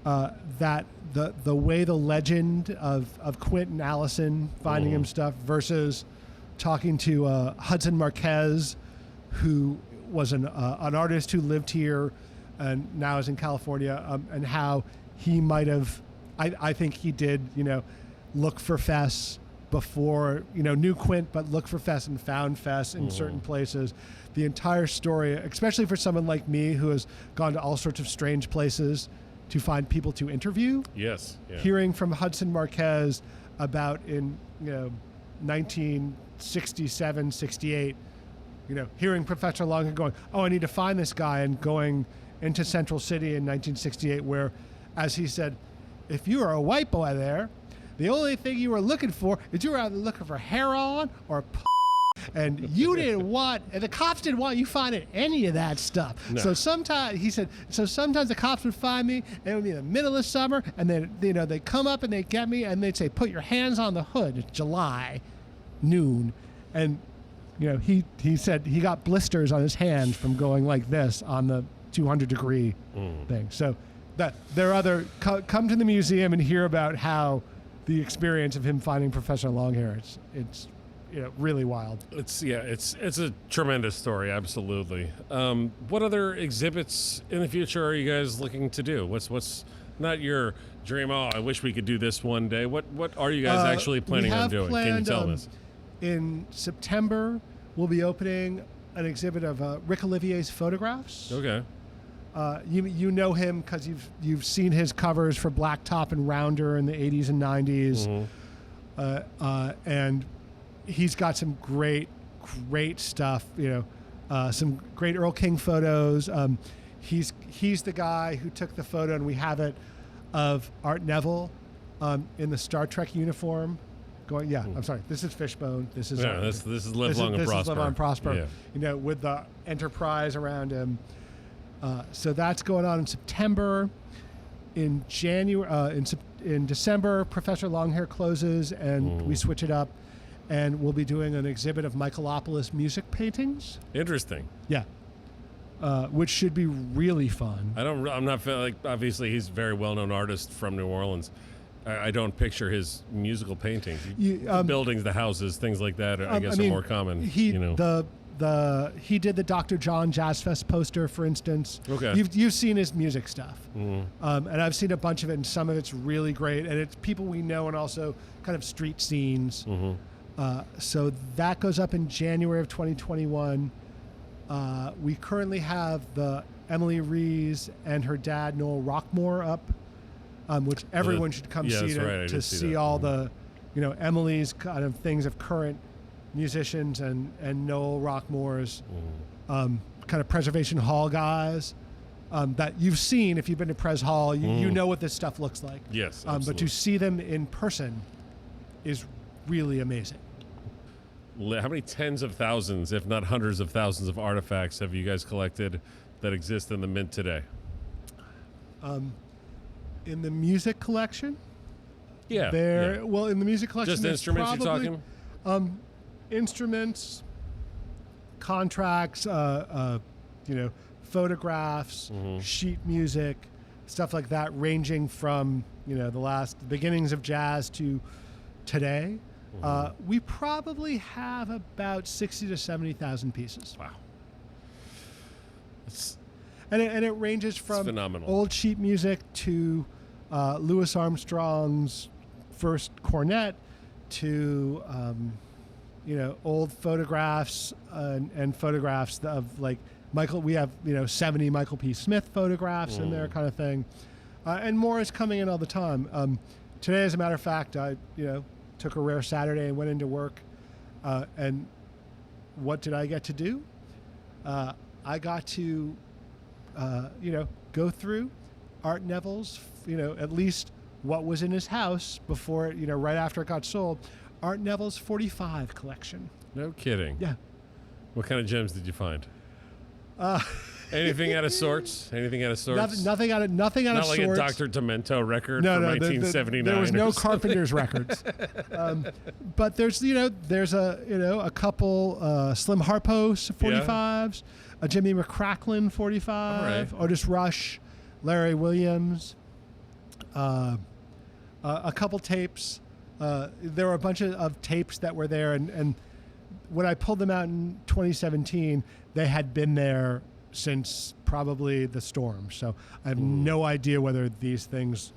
that the way the legend of Quentin Allison finding him stuff versus talking to Hudson Marquez, who was an artist who lived here and now is in California, and how he might have, I think he did, look for Fess before, knew Quint, but looked for Fess and found Fess in certain places. The entire story, especially for someone like me who has gone to all sorts of strange places to find people to interview. Yes. Yeah. Hearing from Hudson Marquez about in 1967, 68, hearing Professor Longhair going, I need to find this guy, and going into Central City in 1968 where, as he said, if you were a white boy there, the only thing you were looking for is you were either looking for heroin or and you didn't want, and the cops didn't want you finding any of that stuff. No. So sometimes, he said, sometimes the cops would find me, and it would be in the middle of summer, and then, they'd come up and they'd get me, and they'd say, put your hands on the hood. It's July, noon. And, he said he got blisters on his hands from going like this on the 200-degree thing. So that there are other, come to the museum and hear about how the experience of him finding Professor Longhair, it's really wild. It's a tremendous story, absolutely. What other exhibits in the future are you guys looking to do? What's not your dream? Oh, I wish we could do this one day. What are you guys actually planning on doing? Can you tell us? In September, we'll be opening an exhibit of Rick Olivier's photographs. Okay. You know him because you've seen his covers for Blacktop and Rounder in the 80s and 90s, and he's got some great stuff. Some great Earl King photos. He's the guy who took the photo, and we have it, of Art Neville in the Star Trek uniform. Going, I'm sorry. This is Fishbone. This is this is Live Long and Prosper. This is Live Long and Prosper. Yeah. With the Enterprise around him. So that's going on in September. In January, in December, Professor Longhair closes, and we switch it up, and we'll be doing an exhibit of Michaelopoulos music paintings. Interesting. Yeah. Which should be really fun. I'm not like, obviously he's a very well-known artist from New Orleans. I don't picture his musical paintings. The buildings, the houses, things like that. I guess are more common. He did the Dr. John Jazz Fest poster, for instance. Okay. You've seen his music stuff, and I've seen a bunch of it, and some of it's really great, and it's people we know, and also kind of street scenes. So that goes up in January of 2021. We currently have the Emily Rees and her dad Noel Rockmore up, which everyone should come see to see all the, Emily's kind of things of current musicians and Noel Rockmore's kind of Preservation Hall guys that you've seen. If you've been to Pres Hall, you know what this stuff looks like. Yes, but to see them in person is really amazing. how many tens of thousands, if not hundreds of thousands, of artifacts have you guys collected that exist in the mint today? In the music collection, Yeah. well, in the music collection, Just there's instruments probably, you're talking? Instruments, contracts, photographs, sheet music, stuff like that, ranging from the beginnings of jazz to today. We probably have about 60 to 70,000 pieces. Wow. And it ranges from phenomenal. Old sheet music to Louis Armstrong's first cornet to old photographs and photographs of like Michael. We have 70 Michael P. Smith photographs in there, kind of thing, and more is coming in all the time. Today, as a matter of fact, I took a rare Saturday and went into work, and what did I get to do? I got to go through Art Neville's, at least what was in his house before, right after it got sold, Art Neville's 45 collection. No kidding. Yeah. What kind of gems did you find? Anything out of sorts? Anything out of sorts? Nothing out of Not sorts. like a Dr. Demento record No, from no, 1979. there was no or something. Carpenter's records. But there's a couple Slim Harpo 45s, a Jimmy McCracklin 45, All right. Otis Rush, Larry Williams, a couple tapes. There were a bunch of tapes that were there, and when I pulled them out in 2017, they had been there since probably the storm. So I have no idea whether these things,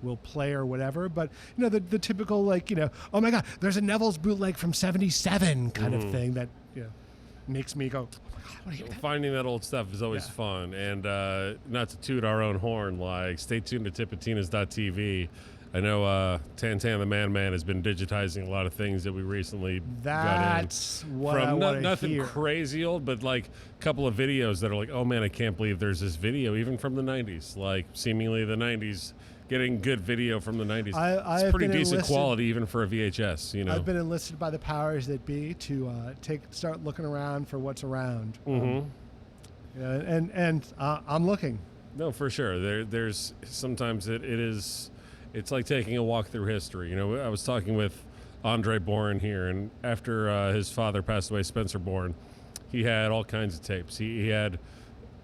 will play or whatever. But, the typical, like, oh my God, there's a Neville's bootleg from 77 kind of thing that, makes me go, oh my God, what are you doing? Finding that old stuff is always fun. And not to toot our own horn, like, stay tuned to tipatinas.tv. I know Tantan the Man has been digitizing a lot of things that we recently got in. That's what I want to nothing hear. crazy old, but like a couple of videos that are like, oh man, I can't believe there's this video even from the 90s. Like seemingly the 90s, getting good video from the 90s. It's pretty decent quality even for a VHS, I've been enlisted by the powers that be to start looking around for what's around. And I'm looking. No, for sure. There's sometimes it's like taking a walk through history. I was talking with Andre Bourne here, and after his father passed away, Spencer Bourne, he had all kinds of tapes. He had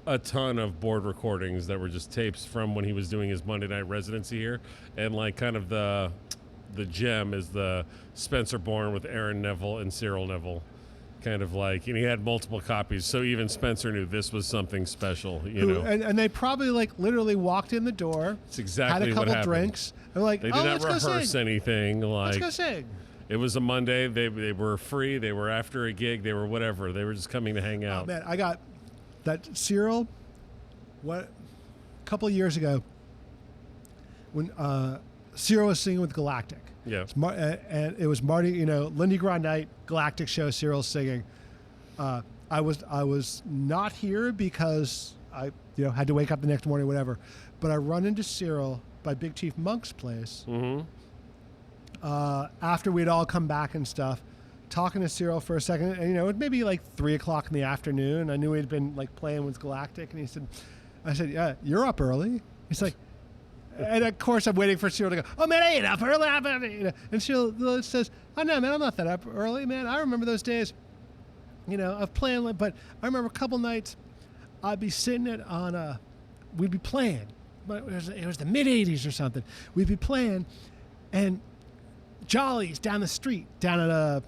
a ton of board recordings that were just tapes from when he was doing his Monday night residency here, and like kind of the gem is the Spencer Bourne with Aaron Neville and Cyril Neville. Kind of like, and he had multiple copies, so even Spencer knew this was something special, And they probably literally walked in the door. It's exactly had a couple what happened. drinks. And like, they did not let's rehearse anything. Like, let's go sing. It was a Monday. They were free. They were after a gig. They were whatever. They were just coming to hang out. Oh man, I got that Cyril. A couple of years ago, when Cyril was singing with Galactic. Yeah. And it was Marty, Lindy Grand Night, Galactic show, Cyril singing. I was not here because I, had to wake up the next morning, whatever. But I run into Cyril by Big Chief Monk's place. After we'd all come back and stuff, talking to Cyril for a second, and it may be like 3:00 in the afternoon. I knew he'd been like playing with Galactic, and I said, yeah, you're up early. He's like. And of course, I'm waiting for Cyril to go, oh man, I ain't up early. And Cyril says, oh no, man, I'm not that up early, man. I remember those days, of playing. But I remember a couple nights, I'd be sitting we'd be playing, but it was the mid '80s or something. We'd be playing, and Jolly's down the street, down at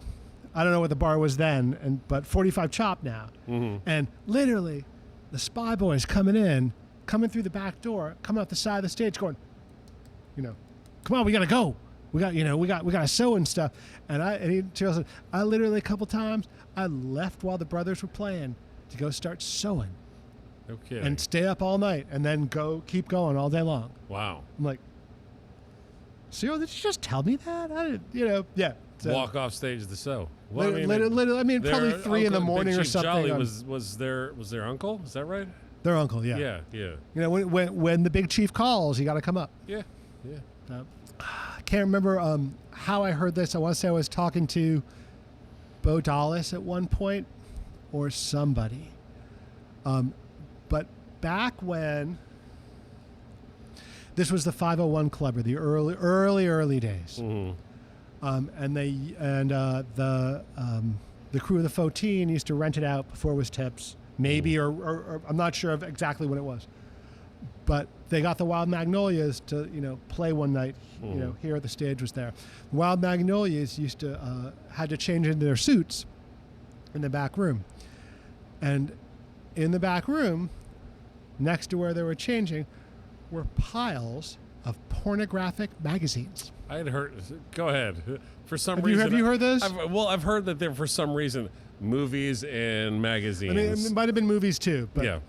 I don't know what the bar was then, but 45 Chop now, and literally, the Spy Boys coming through the back door, coming out the side of the stage, going, come on, we gotta go. We got to sew and stuff. And Cyril said, I literally a couple times I left while the brothers were playing to go start sewing. No kidding. And stay up all night and then keep going all day long. Wow. I'm like, Cyril, did you just tell me that? I didn't, yeah. So, walk off stage to sew. Well, probably 3 in the morning or something. Jolly was their uncle? Is that right? Their uncle, yeah. Yeah. When the big chief calls, you got to come up. Yeah. I can't remember how I heard this. I want to say I was talking to Bo Dallas at one point or somebody. But back when this was the 501 Clubber, the early days, and the crew of the 14 used to rent it out before it was tips, maybe, or I'm not sure of exactly when it was, but they got the Wild Magnolias to play one night. Here the stage was there. The Wild Magnolias used to had to change into their suits in the back room, and in the back room, next to where they were changing, were piles of pornographic magazines. I had heard. Go ahead. For some reason, have you heard this? I've heard that there, for some reason, movies and magazines. I mean, it might have been movies too, but yeah.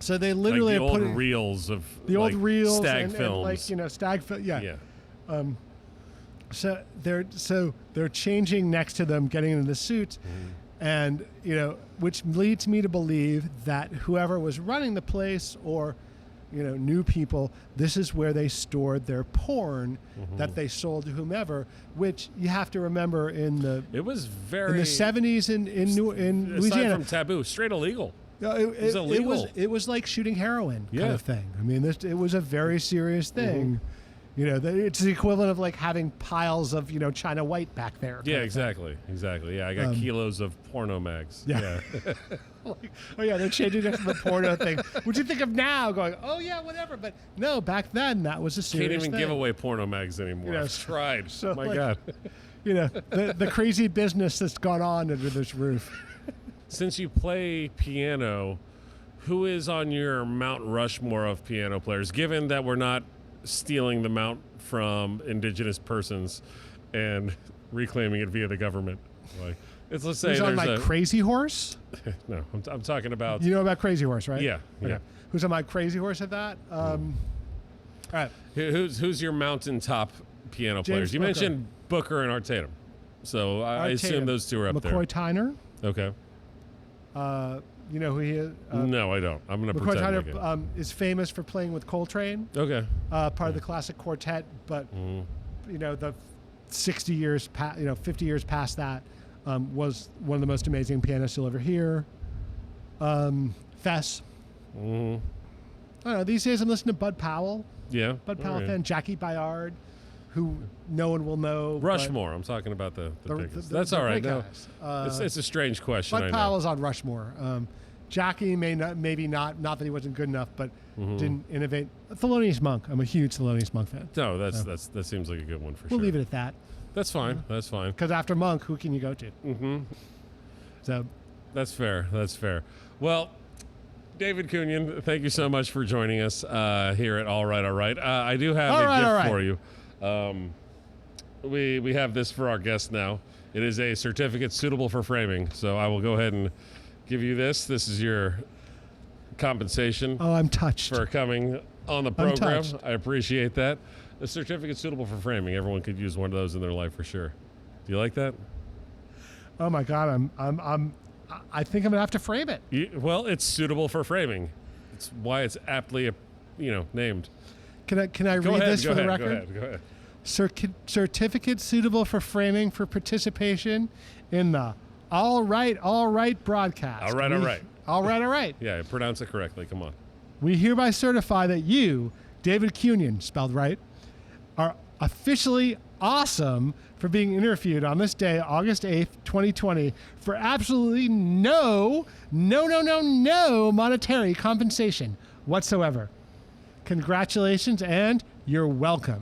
So they literally like the put old reels of the old reels stag and films, stag film. Yeah. Yeah. So they're changing next to them, getting into the suits, and which leads me to believe that whoever was running the place or new people, this is where they stored their porn that they sold to whomever, which you have to remember it was very in the 70s in Louisiana. Aside from taboo, straight illegal. It was illegal. It was like shooting heroin kind Yeah. of thing. I mean, it was a very serious thing. It's the equivalent of like having piles of China White back there. Yeah, exactly. Yeah, I got kilos of porno mags. Yeah. Like, oh yeah, they're changing it to the porno thing. What do you think of now? Going, oh yeah, whatever. But no, back then that was a serious Can't even thing. give away porno mags anymore. I've tried. So, My like, God. The crazy business that's gone on under this roof. Since you play piano, who is on your Mount Rushmore of piano players? Given that we're not stealing the mount from indigenous persons and reclaiming it via the government, let's say Who's on there's my a Crazy Horse? No, I'm talking about. You know about Crazy Horse, right? Yeah, yeah. Who's on my Crazy Horse at that? All right. Who's your mountaintop piano players? You Booker. mentioned Booker and Art Tatum, so I assume those two are up McCoy Tyner. there. Okay. You know who he is? No, I don't. I'm going to McCoy pretend like it. Tyner is famous for playing with Coltrane. Okay. Part of the classic quartet, but the 60 years, 50 years past that, was one of the most amazing pianists you'll ever hear. Fess. I don't know. These days I'm listening to Bud Powell. Yeah. Bud Powell right. fan. Jackie Bayard, who no one will know. Rushmore. I'm talking about the biggest. That's the all right. big No, guys. it's a strange question. I Bud know. Powell's on Rushmore. Jackie maybe not that he wasn't good enough, but didn't innovate. Thelonious Monk. I'm a huge Thelonious Monk fan. No, that seems like a good one for We'll sure. leave it at that. That's fine. That's fine. Because after Monk, who can you go to? So That's fair. That's fair. Well, David Kunian, thank you so much for joining us here at All Right, All Right. I do have a gift for you. We have this for our guest now. It is a certificate suitable for framing. So I will go ahead and give you this. This is your compensation. Oh, I'm touched. For coming on the program. touched. I appreciate that. A certificate suitable for framing. Everyone could use one of those in their life for sure. Do you like that? Oh my God, I think I'm gonna have to frame it. Well, it's suitable for framing. It's why it's aptly, named. Can I read this for the record? Go ahead. Certificate suitable for framing for participation in the All Right broadcast. All right. All right. Yeah, pronounce it correctly. Come on. We hereby certify that you, David Kunian, spelled right, are officially awesome for being interviewed on this day, August 8th, 2020, for absolutely no monetary compensation whatsoever. Congratulations, and you're welcome.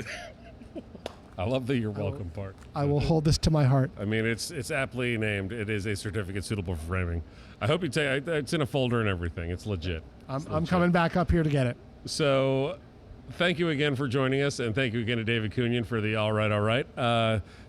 I love the "you're welcome" part. I will hold this to my heart. I mean, it's aptly named. It is a certificate suitable for framing. I hope you take. It's in a folder and everything. It's legit. I'm coming back up here to get it. So, thank you again for joining us, and thank you again to David Kunian for the All Right.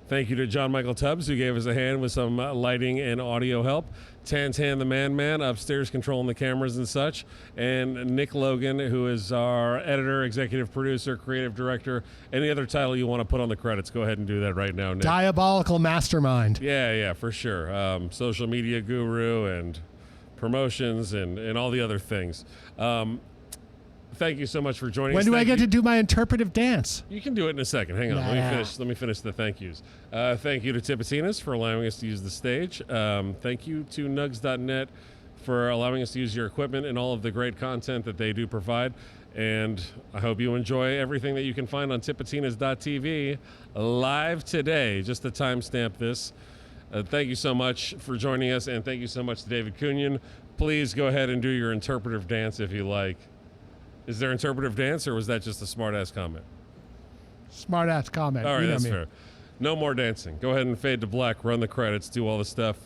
Thank you to John Michael Tubbs, who gave us a hand with some lighting and audio help. Tantan the Man upstairs controlling the cameras and such. And Nick Logan, who is our editor, executive producer, creative director. Any other title you want to put on the credits, go ahead and do that right now, Nick. Diabolical mastermind. Yeah, for sure. Social media guru and promotions and all the other things. thank you so much for joining When us. do I Thank get you. to do my interpretive dance? You can do it in a second. Hang on. Let me finish the thank yous. Thank you to Tipitinas for allowing us to use the stage. Thank you to Nugs.net for allowing us to use your equipment and all of the great content that they do provide. And I hope you enjoy everything that you can find on Tipitinas.tv live today. Just to timestamp this. Thank you so much for joining us, and thank you so much to David Kunian. Please go ahead and do your interpretive dance if you like. Is there interpretive dance, or was that just a smart-ass comment? Smart ass comment. All right, You know that's me. fair. No more dancing. Go ahead and fade to black, run the credits, do all the stuff.